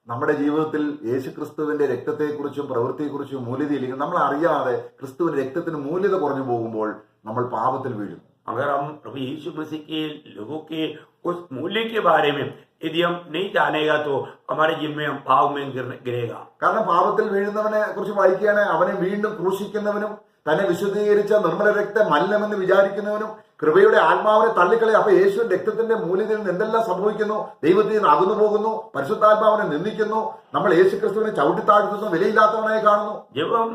നമ്മുടെ ജീവിതത്തിൽ യേശു ക്രിസ്തുവിന്റെ രക്തത്തെക്കുറിച്ചും പ്രവൃത്തിയെക്കുറിച്ചും മൂല്യതയില്ലെങ്കിൽ നമ്മൾ അറിയാതെ ക്രിസ്തുവിന്റെ രക്തത്തിന് മൂല്യത കുറഞ്ഞു പോകുമ്പോൾ നമ്മൾ പാപത്തിൽ വീഴും. अगर हम प्रभु यीशु मसीह के लोगों के उस मूल्य के बारे में यदि हम नहीं जानेगा तो हमारे जीवन में हम पाप में गिरेगा. കാരണം പാപത്തിൽ വീഴുന്നവനെ കുറിച്ച് വായിക്കുകയാണ്, അവനെ വീണ്ടും ക്രൂശിക്കുന്നവനും തന്നെ വിശുദ്ധീകരിച്ച നിർമ്മല രക്തം മലിനമെന്ന് വിചാരിക്കുന്നവനും കൃപയുടെ ആത്മാവിനെ തള്ളിക്കളയും. അപ്പൊ യേശുവിന്റെ രക്തത്തിന്റെ മൂല്യതയിൽ നിന്ന് എന്തെല്ലാം സംഭവിക്കുന്നു? ദൈവത്തിൽ നിന്ന് അകന്നു പോകുന്നു, പരിശുദ്ധാത്മാവിനെ നിന്ദിക്കുന്നു, നമ്മൾ യേശു ക്രിസ്തുവിനെ ചവിട്ടിത്താഴ്ത്തുന്നു, വിലയില്ലാത്തവനായി കാണുന്നു. जब हम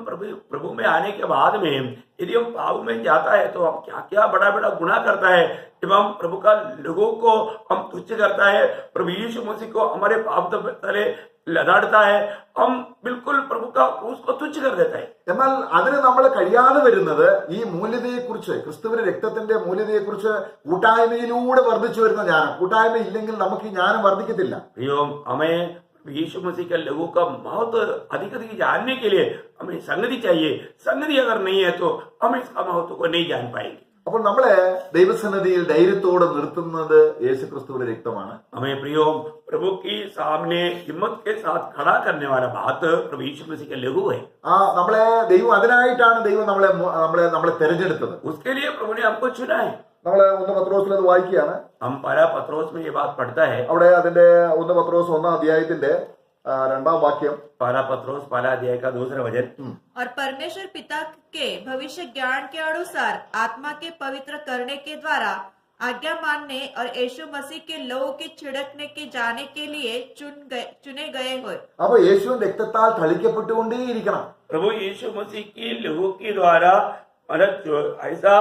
प्रभु में आने के बाद में यदि हम पाप में जाता है तो हम क्या क्या बड़ा बड़ा गुनाह करता है. जब हम प्रभु का लोगों को हम तुच्छ करता है, प्रभु यीशु मसीह को हमारे पाप तले लदाड़ता है, हम बिल्कुल प्रभु का क्रूस को तुच्छ कर देता है. എന്നാൽ അതിന് നമ്മൾ കഴിയാതെ വരുന്നത് ഈ മൂല്യതയെക്കുറിച്ച്, ക്രിസ്തുവിന്റെ രക്തത്തിന്റെ മൂല്യതയെക്കുറിച്ച് കൂട്ടായ്മയിലൂടെ വർദ്ധിച്ചു വരുന്ന ജ്ഞാനം. കൂട്ടായ്മ ഇല്ലെങ്കിൽ നമുക്ക് ഈ ജ്ഞാനം വർദ്ധിക്കത്തില്ല. हमें यीशु मसीह के लोगों का महत्व अधिक अधिक जानने के लिए हमें संगति चाहिए. संगति अगर नहीं है तो हम इसका महत्व को नहीं जान पाएंगे. അപ്പോൾ നമ്മളെ ദൈവസന്നിധിയിൽ ധൈര്യത്തോടെ നിർത്തുന്നത് യേശു ക്രിസ്തുവിന്റെ രക്തമാണ്. हमें प्रियो प्रभु के सामने हिम्मत के साथ खड़ा करने वाला बात प्रभु यीशु मसीह के लहू है. നമ്മളെ ദൈവം അതിനായിട്ടാണ് ദൈവം നമ്മളെ തെരഞ്ഞെടുത്തത്. उसके लिए प्रभु ने हमको चुना है. നമ്മള് 1 പത്രോസിൽ അത് വായിക്കുകയാണ്. हम पहला पत्रोस में ये बात पढ़ता है. അവിടെ അതിന്റെ 1 പത്രോസ് 1-ാം അധ്യായത്തിന്റെ 2-ാം വാക്യം, पहला पत्रोस पहला अध्याय का दूसरा वचन. और परमेश्वर पिता के भविष्य ज्ञान के अनुसार आत्मा के पवित्र करने के द्वारा आज्ञा मानने और यीशु मसीह के लहू के छिड़कने के जाने के लिए चुने गए हो। അപ്പൊ യേശുവിന്റെ രക്തത്താൽ തളിക്കപ്പെട്ടുകൊണ്ടേയിരിക്കണം. प्रभु यीशु मसीह की लहू के द्वारा मतलब ऐसा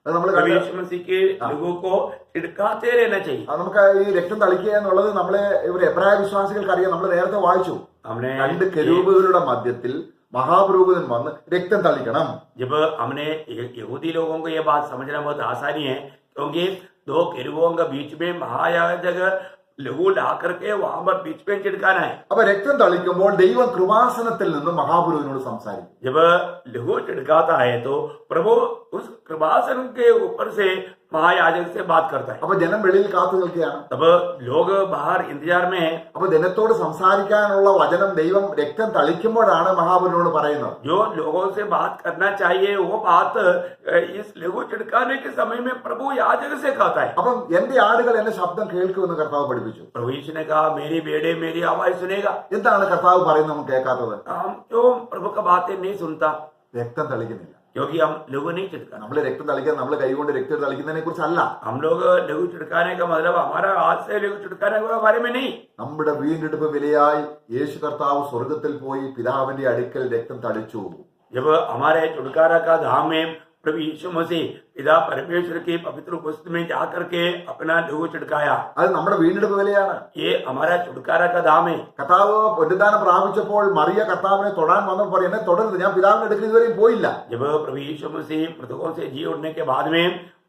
അത് നമ്മൾ प्रभु यीशु मसीह के लहू को छिड़काते रहना चाहिए. നമുക്ക് ഈ രക്തം തളിക്കുക എന്നുള്ളത് നമ്മളെ ഇവർ എബ്രായ വിശ്വാസികൾക്ക് അറിയാം. നമ്മൾ നേരത്തെ വായിച്ചു, हमने രണ്ട് കെരൂബുകളുടെ മധ്യത്തിൽ മഹാപുരോഹിതൻ വന്ന് രക്തം തളിക്കണം. जब हमने यहूदी लोगों को ये बात समझना बहुत आसानी है, क्योंकि दो केरूबों के बीच में महायाजक लहू ला करके वहां पर बीच में छिड़काना है. അപ്പൊ രക്തം തളിക്കുമ്പോൾ ദൈവം കൃപാസനത്തിൽ നിന്ന് മഹാപുരോഹിതനോട് സംസാരിക്കും. जब लहू छिड़काता है तो प्रभु उस कृपासन के ऊपर से महायाजक से बात करता है. അപ്പൊ ജനം വെളിയിൽ കാത്തു നിൽക്കുകയാണ്. तब लोग बाहर इंतजार में है. അപ്പൊ ജനത്തോട് സംസാരിക്കാനുള്ള വചനം ദൈവം രക്തം തളിക്കുമ്പോഴാണ് മഹാപുരോഹിതനോട് പറയുന്നത്. जो लोगों से बात करना चाहिए वो बात इस लहू छिड़काने के समय में प्रभु याजक से कहता है. അപ്പം എന്റെ ആടുകൾ എന്റെ ശബ്ദം കേൾക്കുമെന്ന് കർത്താവ് പഠിപ്പിച്ചു. प्रभु यीशु ने कहा मेरी बेटे मेरी आवाज सुनेगा. എന്താണ് കർത്താവ് പറയുന്നത് നമുക്ക് കേൾക്കാത്തത്? हम क्यों प्रभु का बातें नहीं सुनता? രക്തം തളിക്കുന്നില്ല. क्योंकि हम लहू नहीं छिड़का. നമ്മൾ രക്തം തളിക്കാൻ നമ്മൾ കൈകൊണ്ട് രക്തം തളിക്കുന്നതിനെ കുറിച്ചല്ല. हम लोग लहू छिड़काने का मतलब हमारा हाथ से लहू छिड़काने के बारे में नहीं. നമ്മുടെ വീണ്ടെടുപ്പ് വിലയായി യേശു കർത്താവ് സ്വർഗത്തിൽ പോയി പിതാവിന്റെ അടുക്കൽ രക്തം തളിച്ചു. जब हमारे छुटकारा का धाम में प्रभु यीशु मसीह पिता परमेश्वर की पवित्र उपस्थिति में जाकर के अपना लहू छिड़काया, അത് നമ്മുടെ വീണ്ടെടുപ്പ് വിലയാണ്. ये हमारा छुटकारा का धाम है. കർത്താവ് പുനരുദ്ധാനം പ്രാപിച്ചപ്പോൾ മറിയ കർത്താവിനെ തൊടാൻ വന്നപ്പോൾ പറയും, എന്നെ തുടരുത്, ഞാൻ പിതാവിന്റെ അടുക്കൽ ഇതുവരെയും പോയില്ല. जब प्रभु यीशु मसीह मृतकों से जी उठने के बाद में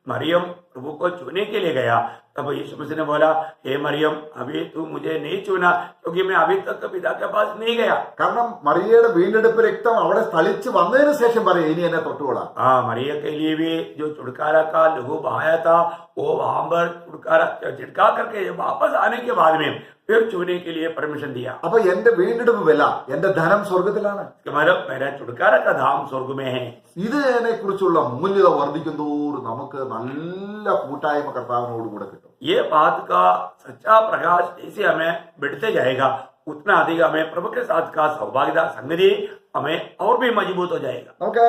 मरियम प्रभु को छूने के लिए गया, तब यीशु मसीह ने बोला, हे मरियम अभी तू मुझे नहीं छूना, क्योंकि मैं अभी तक पिता के पास नहीं गया. കാരണം മറിയയുടെ വീണ്ടെടുപ്പ് രക്തം അവിടെ തളിച്ച് വന്നതിന് ശേഷം പറയും, ഇനി എന്നെ തൊട്ടുകൊള്ളാം. हाँ, मरिया के लिए भी जो छुटकारा का लहू बहाया था वो वहां पर छुटकारा छिड़का करके वापस आने के बाद में फिर छूने के लिए परमिशन दिया. അപ്പൊ എന്റെ വീണ്ടെടുപ്പ് വില, എന്റെ ധനം സ്വർഗത്തിലാണ്. मतलब मेरा छुटकारा का धाम स्वर्ग में है. ഇതിനെ കുറിച്ചുള്ള മൂല്യത വർദ്ധിക്കുന്നതോറും നമുക്ക് നല്ല കൂട്ടായ്മ കർത്താവിനോടുകൂടെ കിട്ടും. ये बात का सच्चा प्रकाश जैसे हमें बढ़ते जाएगा उतना अधिक हमें प्रभु के साथ का सौभाग्यता संगति हमें और भी मजबूत हो जाएगा. നമുക്ക്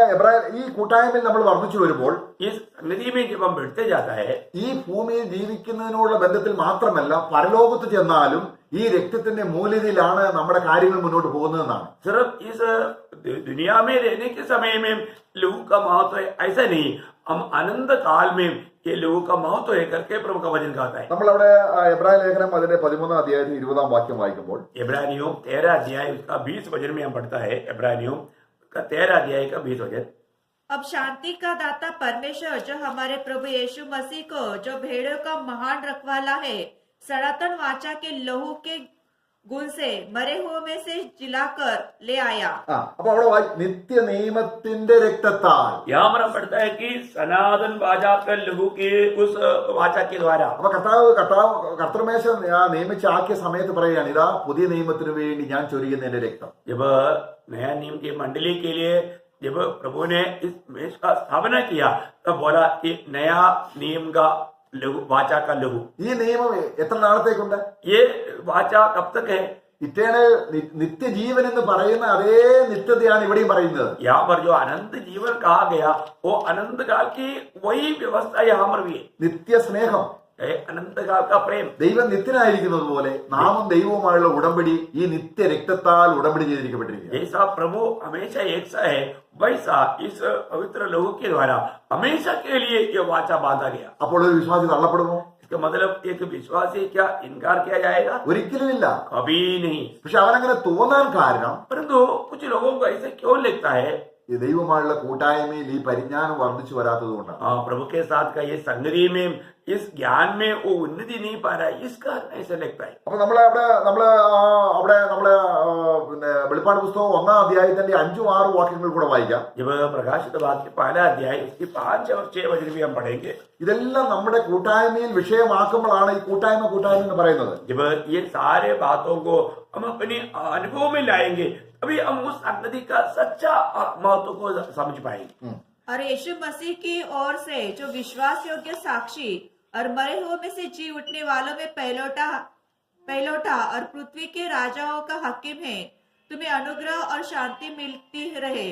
ഈ കൂട്ടായ്മയിൽ നമ്മൾ വർദ്ധിച്ചു വരുമ്പോൾ इस संगति में जब हम बढ़ते जाता है, ഈ ഭൂമിയിൽ ജീവിക്കുന്നതിനുള്ള ബന്ധത്തിൽ മാത്രമല്ല പരലോകത്ത് ചെന്നാലും ഈ രക്തത്തിന്റെ മൂല്യതയിലാണ് നമ്മുടെ കാര്യങ്ങൾ മുന്നോട്ട് പോകുന്നതെന്നാണ്. सिर्फ इस दुनिया में रहने के समय में लहू का महत्व है ऐसा नहीं, हम अनंत काल में ये लहू का महत्व है करके प्रभु का वचन कहता है. നമ്മളവിടെ എബ്രായ ലേഖനം അതിന്റെ 13 അധ്യായത്തിൽ 20 വാക്യം വായിക്കുമ്പോൾ इब्रानियों 13 अध्याय उसका 20 वचन में हम पढ़ता है. इब्रानियों का 13 अध्याय का 20 वचन. अब शांति का दाता परमेश्वर जो हमारे प्रभु यीशु मसीह को जो भेड़ों का महान रखवाला है सनातन वाचा के लहू के गुण से मरे हुए में से जिलाकर ले आया. അപ്പൊ അവിടെ നിത്യ നിയമത്തിന്റെ രക്തത്താൽ. यहाँ हमारा पढ़ता है कि सनातन वाचा के लहू के उस वाचा के द्वारा. അപ്പൊ കർത്തൃമേശ നിയമിച്ചാക്കിയ സമയത്ത് പറയുകയാണ്, ഇതാ പുതിയ നിയമത്തിന് വേണ്ടി ഞാൻ ചൊരിയുന്ന എന്റെ രക്തം. जब नया नियम की मंडली के लिए जब प्रभु ने इस मेष का स्थापना किया तब बोला कि नया नियम का लहू, वाचा का लहू. ഈ നിയമം എത്ര നാളത്തേക്കുണ്ട്? ये वाचा कब तक है? ഇറ്റേണൽ നിത്യജീവൻ എന്ന് പറയുന്ന അതേ നിത്യതയാണ് ഇവിടെയും പറയുന്നത്. यहाँ पर जो अनंत जीवन कहा गया वो अनंत काल की वही व्यवस्था यहाँ पर भी है. നിത്യ സ്നേഹം, अनंत काल का प्रेम. ദൈവം നിത്യനായിരിക്കുന്നത് പോലെ നാമും ദൈവവുമായുള്ള ഉടമ്പടി ഈ നിത്യ രക്തത്താൽ ഉടമ്പടി ചെയ്തിരിക്കപ്പെട്ടിരിക്കുക. जैसा प्रभु हमेशा एक सा है वैसा इस पवित्र लहू के द्वारा हमेशा के लिए ये वाचा बांधा गया. അപ്പോൾ ഒരു വിശ്വാസി തള്ളപ്പെടുമോ? इसका मतलब एक विश्वासी क्या इनकार किया जाएगा? ഒരിക്കലുമില്ല. कभी नहीं. പക്ഷെ അവനങ്ങനെ തോന്നാൻ കാരണം परंतु कुछ लोगों को ऐसे क्यों लगता है? ഈ ദൈവമായുള്ള കൂട്ടായ്മയിൽ ഈ പരിജ്ഞാനം വർദ്ധിച്ചു വരാത്തത് കൊണ്ടാണ്. प्रभु के साथ का ये संगति में इस ज्ञान में वो उन्नति नहीं पा रहा है, इस कारण ऐसा लगता है. അപ്പൊ നമ്മളെ പിന്നെ വെളിപ്പാട് പുസ്തകം 1-ാം അധ്യായത്തിന്റെ 5-6 വാക്യങ്ങൾ കൂടെ വായിക്കാം. जब प्रकाशित वाक्य पहला अध्याय इसकी 5 और 6 वचन भी हम पढ़ेंगे. ഇതെല്ലാം നമ്മുടെ കൂട്ടായ്മയിൽ വിഷയമാക്കുമ്പോഴാണ് ഈ കൂട്ടായ്മ എന്ന് പറയുന്നത്. जब ये सारे बातों को हम अपने अनुभव में लाएंगे तभी हम उस संगति का सच्चा महत्व को समझ पाएंगे. और यीशु मसीह की ओर से जो विश्वास योग्य साक्षी और मरे हुए में से जी उठने वालों में पहलौठा और पृथ्वी के राजाओं का हकीम है, तुम्हें अनुग्रह और शांति मिलती रहे.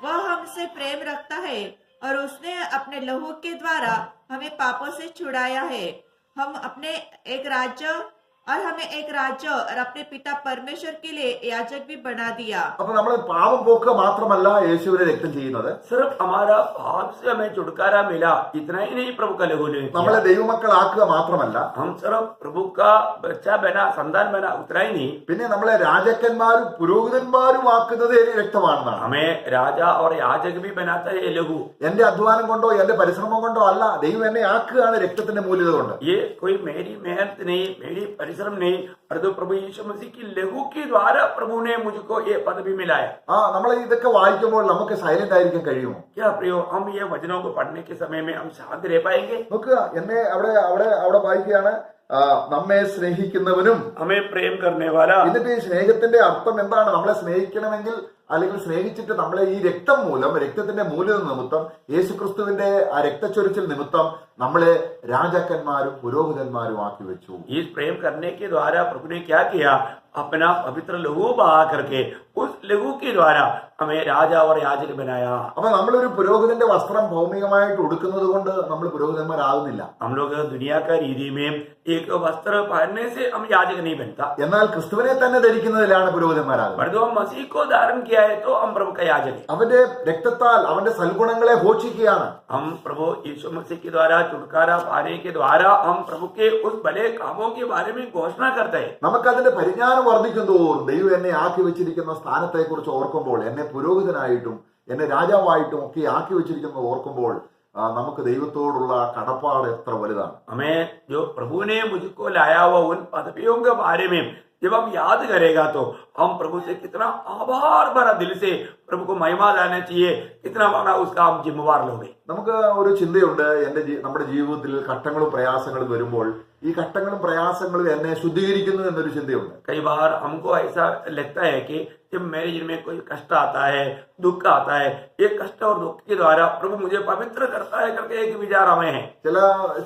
वह हमसे प्रेम रखता है और उसने अपने लहू के द्वारा हमें पापों से छुड़ाया है। हम अपने एक राज्य और हमें एक राज्य और अपने पिता परमेश्वर के लिए याजक भी बना दिया। അപ്പൊ നമ്മൾ പാപം പോക്കുക മാത്രമല്ല യേശുവിനെ രക്തം ചെയ്യുന്നത്, सिर्फ हमारा पाप से हमें छुटकारा मिला इतना ही नहीं, प्रभु का लहू ने किया। നമ്മളെ ദൈവമക്കളാക്കുക മാത്രമല്ല, हम सिर्फ प्रभु का बच्चा बना, संतान बना उतना ही नहीं, പിന്നെ നമ്മളെ രാജാക്കന്മാരും പുരോഹിതന്മാരും ആക്കുന്നത് ഈ രക്തമാണെന്നാണ്. हमें राजा और याजक भी बनाता है ये लहू। എന്റെ അധ്വാനം കൊണ്ടോ എന്റെ പരിശ്രമം കൊണ്ടോ അല്ല, ദൈവം എന്നെ ആക്കുകയാണ് രക്തത്തിന്റെ മൂല്യത കൊണ്ട്. ये कोई मेरी मेहनत नहीं, मेरी परिश्रम नहीं, और तो प्रभु यीशु मसीह की लहू के द्वारा प्रभु ने मुझको ये पद भी मिलाया। നമ്മൾ ഇതൊക്കെ വായിക്കുമ്പോൾ നമുക്ക് സൈലന്റ് ആയിരിക്കാൻ കഴിയുമോ? क्या प्रियो, हम ये वचनों को पढ़ने के समय में हम शांत रह पाएंगे? നോക്കുക, എന്നെ അവിടെ വായിക്കുകയാണ്, നമ്മെ സ്നേഹിക്കുന്നവനും. हमें प्रेम करने वाला। എന്നിട്ട് ഈ സ്നേഹത്തിന്റെ അർത്ഥം എന്താണ്? നമ്മളെ സ്നേഹിക്കണമെങ്കിൽ അല്ലെങ്കിൽ സ്നേഹിച്ചിട്ട് നമ്മളെ ഈ രക്തം മൂലം, രക്തത്തിന്റെ മൂല്യം നിമിത്തം, യേശുക്രിസ്തുവിന്റെ ആ രക്തച്ചൊരിച്ചിൽ നിമിത്തം നമ്മളെ രാജാക്കന്മാരും പുരോഹിതന്മാരും ആക്കി വെച്ചു. इस प्रेम करने के द्वारा प्रभु ने क्या किया? अपना पवित्र लहू बहा करके उस लहू के द्वारा हमें राजा और याजक बनाया। അപ്പൊ നമ്മളൊരു പുരോഹിതന്റെ വസ്ത്രം ഭൗമികമായിട്ട് ഉടുക്കുന്നത് കൊണ്ട് നമ്മൾ പുരോഹിതന്മാരാകുന്നില്ല. हम लोग दुनिया का रीति में एक वस्त्र पहनने से हम याजक नहीं बनता, എന്നാൽ ക്രിസ്തുവിനെ തന്നെ ധരിക്കുന്നതിലാണ് പുരോഹിതന്മാരാകുന്നത്. पर जो हम मसीह को धारण किया है तो हम प्रभु का याजक है। അവന്റെ രക്തത്താൽ അവന്റെ സൽഗുണങ്ങളെ ഘോഷിക്കുകയാണ്. हम प्रभु यीशु मसीह के द्वारा छुटकारा पाने के द्वारा हम प्रभु के उस भले कामों के बारे में घोषणा करते हैं। നമുക്കതിന്റെ പരിജ്ഞാനം വർദ്ധിക്കുന്തോറും ദൈവം എന്നെ ആക്കി വെച്ചിരിക്കുന്ന സ്ഥാനത്തെ കുറിച്ച് ഓർക്കുമ്പോൾ, എന്നെ പുരോഹിതനായിട്ടും എന്നെ രാജാവായിട്ടും ഒക്കെ ആക്കി വെച്ചിരിക്കുന്നത് ഓർക്കുമ്പോൾ നമുക്ക് ദൈവത്തോടുള്ള കടപ്പാട് എത്ര വലുതാണ്. हमें जो प्रभु ने मुझको लाया हुआ उन पदवियों के बारे में जब हम याद करेगा तो हम प्रभु से कितना आभार भरा दिल से प्रभु को महिमा लाना चाहिए, कितना बड़ा उसका हम जिम्मेवार लोग हैं। നമുക്ക് ഒരു ചിന്തയുണ്ട്, നമ്മുടെ ജീവിതത്തിൽ കഷ്ടങ്ങളും പ്രയാസങ്ങളും വരുമ്പോൾ ഈ കഷ്ടങ്ങളും പ്രയാസങ്ങളും എന്നെ ശുദ്ധീകരിക്കുന്നു എന്നൊരു ചിന്തയുണ്ട്. कई बार हमको ऐसा लगता है कि जब मेरे जीवन में कोई कष्ट आता है, दुख आता है, ये कष्ट और दुख के द्वारा प्रभु मुझे पवित्र करता है करके एक विचार हमें है।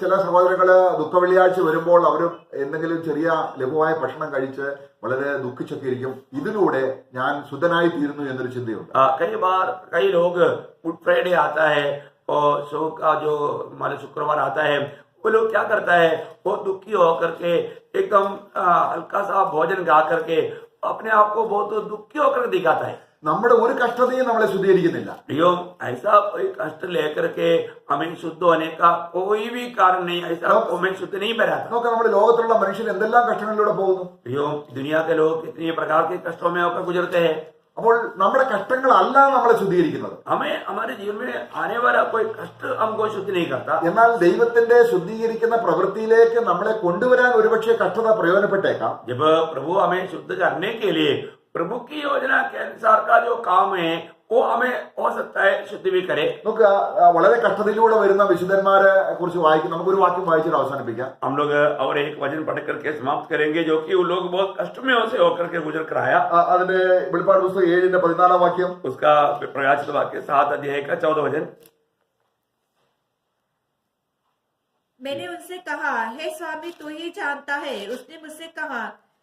ചില സഹോദരങ്ങള് ദുഃഖ വെള്ളിയാഴ്ച വരുമ്പോൾ അവർ എന്തെങ്കിലും ചെറിയ ലഘുവായ ഭക്ഷണം കഴിച്ച് വളരെ ദുഃഖിച്ചൊക്കെ ഇരിക്കും. ഇതിലൂടെ ഞാൻ ശുദ്ധനായി തീരുന്നു എന്നൊരു ചിന്തയുണ്ട്. कई बार कई लोग गुड फ्राइडे आता है और शो का जो हमारे शुक्रवार आता है, वो लोग क्या करता है, वो दुखी होकर के एकदम हल्का सा भोजन गा करके अपने आप को बहुत दुखी होकर दिखाता है। നമ്മുടെ ഒരു കഷ്ടതയും നമ്മളെ ശുദ്ധീകരിക്കുന്നില്ല. प्रियो, ऐसा कोई कष्ट लेकर के हमें शुद्ध होने का कोई भी कारण नहीं, ऐसा हमें शुद्ध नहीं बनाता। നോക്കാം, നമ്മുടെ ലോകത്തിലുള്ള മനുഷ്യർ എന്തെല്ലാം കഷ്ടങ്ങളിലൂടെ പോകുന്നു. प्रियो, दुनिया के लोग कितनी प्रकार के कष्टों में होकर गुजरते हैं। അപ്പോൾ നമ്മുടെ കഷ്ടങ്ങളല്ല നമ്മളെ ശുദ്ധീകരിക്കുന്നത്. हमें हमारे जीवन में आने वाला कोई कष्ट हमको शुद्ध नहीं करता। എന്നാൽ ദൈവത്തിന്റെ ശുദ്ധീകരിക്കുന്ന പ്രവൃത്തിയിലേക്ക് നമ്മളെ കൊണ്ടുവരാൻ ഒരുപക്ഷെ കഷ്ടത പ്രയോജനപ്പെട്ടേക്കാം. जब प्रभु हमें शुद्ध करने के लिए प्रभु की योजना के अनुसार का जो काम है वो हमें हो सकता है शुद्ध भी करे। നമുക്ക് വളരെ കഷ്ടതയിലൂടെ വരുന്ന വിശുദ്ധന്മാരെ കുറിച്ച് വായിക്കും. നമുക്കൊരു വാക്യം വായിച്ചിട്ട് അവസാനിപ്പിക്കാം. हम लोग और एक वचन पढ़ करके समाप्त करेंगे, जो कि वो लोग बहुत कष्ट में से होकर के गुजर कर आया। അതിന്റെ വെളിപ്പാട് പുസ്തകം 7:14 വാക്യം. उसका प्रकाशित वाक्य 7 अध्याय का 14 वचन। मैंने उनसे कहा, हे स्वामी, तू ही जानता है। उसने मुझसे कहा,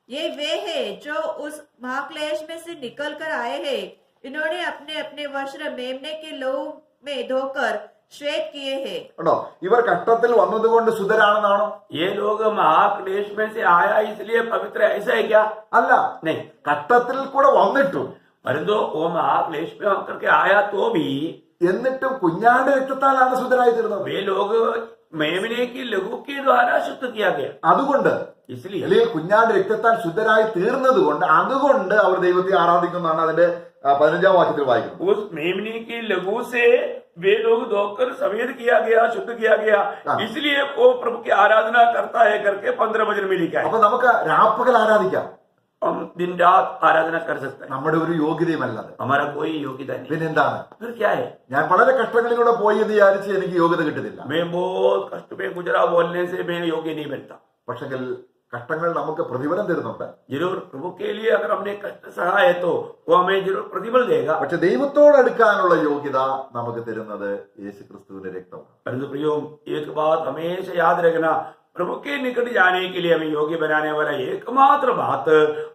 ये वे हैं जो उस महाक्लेश में से निकल कर आए हैं। इन्होंने अपने अपने वस्त्र मेमने के लहू में धोकर श्वेत किए हैं। കേട്ടോ, ഇവർ കഷ്ടത്തിൽ വന്നതുകൊണ്ട് ശുദ്ധരാണെന്നാണോ? ये लोग महाक्लेश में से आया इसलिए पवित्र ऐसा है क्या? അല്ല, नहीं, കഷ്ടത്തിൽ കൂടെ വന്നിട്ടും परंतु वो महाक्लेश में होकर के आया तो भी എന്നിട്ടും കുഞ്ഞാന്റെ രക്തത്താലാണ് ശുദ്ധരായി തീർന്നത്. वे लोग मेमने की लहू के द्वारा शुद्ध किया गया। അതുകൊണ്ട് इसलिए അല്ലെങ്കിൽ കുഞ്ഞാന്റെ രക്തത്താൽ ശുദ്ധരായി തീർന്നത് കൊണ്ട് അതുകൊണ്ട് അവർ ദൈവത്തെ ആരാധിക്കുന്നതാണ് അതിന്റെ 15 വാക്യത്തിൽ വായിക്കുന്നത്. उस मेमने की लहू से वे लोग धोकर सफेद किया गया, शुद्ध किया गया, इसलिए वो प्रभु की आराधना करता है करके 15 वचन में लिखा है। അപ്പൊ നമുക്ക് രാപ്പകൽ ആരാധിക്കാം. हम दिन रात आराधना कर सकते हैं, നമ്മുടെ ഒരു യോഗ്യതയുമല്ലത്. हमारा कोई योग्यता नहीं। പിന്നെന്താണ്? फिर क्या है? ഞാൻ വളരെ കഷ്ടങ്ങളിലൂടെ പോയി എന്ന് വിചാരിച്ച് എനിക്ക് യോഗ്യത കിട്ടുന്നില്ല. मैं बहुत कष्ट में गुजरा बोलने से मैं योग्य नहीं बनता। പക്ഷെങ്കിൽ കഷ്ടങ്ങൾ നമുക്ക് പ്രതിഫലം തരുന്നുണ്ട്. जरूर प्रभु के लिए अगर हमने कष्ट सहा है तो वो हमें जरूर प्रतिफल देगा। പക്ഷെ ദൈവത്തോട് അടുക്കാനുള്ള യോഗ്യത നമുക്ക് തരുന്നത് യേശുക്രിസ്തുവിന്റെ രക്തമാണ്. परंतु प्रियो, एक बात हमेशा याद रखना, प्रभु के निकट जाने के लिए हमें योग्य बनाने वाला एकमात्र बात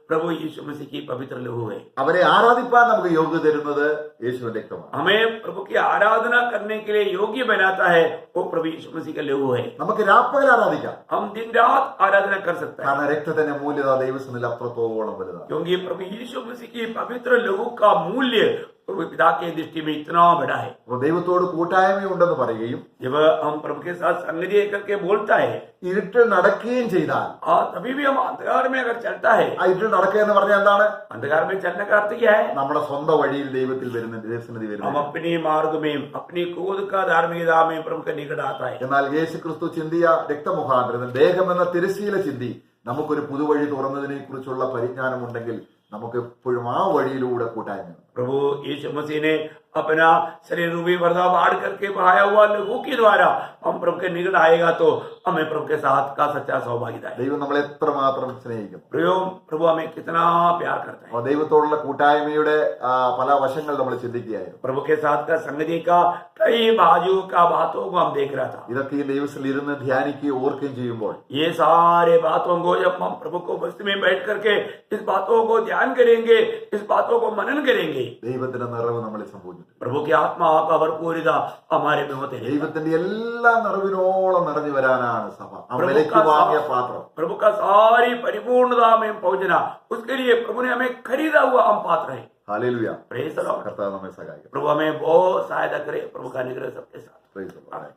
प्रभु यीशु मसीह की पवित्र लहू है। അവരെ ആരാധിപ്പാൻ നമുക്ക് യോഗ്യത തരുന്നത് യേശുവിന്റെ രക്തമാണ്. हमें प्रभु की आराधना करने के लिए योग्य बनाता है वो प्रभु यीशु मसीह का लहू है। നമുക്ക് രാപ്പകൽ ആരാധിക്കാം, हम दिन रात आराधना कर सकते हैं കാരണം രക്തത്തിന്റെ മൂല്യത ദൈവസന്നിധിയിൽ അത്രത്തോളം വലുതാണ്. क्योंकि प्रभु यीशु मसीह की पवित्र लहू का मूल्य प्रभु पिता के दृष्टि में इतना बड़ा है। അപ്പോൾ ദൈവത്തോട് കൂട്ടായ്മയുണ്ടെന്ന് പറയുകയും जब हम प्रभु के साथ संगति करके बोलता है ഇരുട്ടിൽ നടക്കുകയും ചെയ്താൽ, और तभी भी हम अंधकार में अगर चलता है, ആ ഇരുട്ടിൽ നടക്കുക എന്ന് പറഞ്ഞാൽ എന്താണ്? अंधकार में चलने का अर्थ क्या है? നമ്മുടെ സ്വന്തം വഴിയിൽ ദൈവത്തിൽ വരുന്ന ദൈവസന്നിധി हम വരുന്നു. अपने मार्ग में अपनी क्रोध का धार्मिकता में प्रभु के निकट आता है। എന്നാൽ യേശു ക്രിസ്തു ചിന്തിയ രക്തമുഖാന്തരം ദേഹം എന്ന തിരശ്ശീല ചിന്തി നമുക്കൊരു പുതുവഴി തുറന്നതിനെ കുറിച്ചുള്ള പരിജ്ഞാനമുണ്ടെങ്കിൽ നമുക്ക് എപ്പോഴും ആ വഴിയിലൂടെ കൂട്ടായ്മ. प्रभु यीशु मसीह ने अपना शरीर रूपी वर्दा बाढ़ करके बहाया हुआ लहू के द्वारा हम प्रभु के निकट आएगा तो हमें प्रभु के साथ का सच्चा सौभाग्यता है। ദൈവം നമ്മളെ എത്രമാത്രം സ്നേഹിക്കുന്നു. प्रभु हमें कितना प्यार करता है। അപ്പോൾ ദൈവത്തോടുള്ള കൂട്ടായ്മയുടെ പല വശങ്ങൾ നമ്മൾ ചിന്തിക്കുകയായിരുന്നു. प्रभु के साथ का संगति का कई बाजू का बातों को हम देख रहा था। ഇതൊക്കെ ഈ ദൈവത്തിൽ ഇരുന്ന് ധ്യാനിക്കുകയും ഓർക്കുകയും ചെയ്യുമ്പോൾ ये सारे बातों को जब हम प्रभु को बस्ती में बैठ करके इस बातों को ध्यान करेंगे, इस बातों को मनन करेंगे, ദൈവത്തിന്റെ നിറവ് നമ്മളിൽ സംഭവിച്ചു. प्रभु की आत्मा का भरपूरिता हमारे में होते हैं। ദൈവത്തിന്റെ എല്ലാ നിറവിനോളം നിറഞ്ഞു വരാനാണ് സഭ, ആ വിലയ്ക്ക് വാങ്ങിയ പാത്രം. प्रभु का सारी परिपूर्णता में पहुंचना, उसके लिए प्रभु ने हमें खरीदा हुआ हम पात्र है। ഹല്ലേലൂയ. Praise the Lord. കർത്താവ് നമ്മെ സഹായിക്കട്ടെ. प्रभु हमें बहुत सहायता करे। प्रभु का अनुग्रह सबके साथ। Praise the Lord.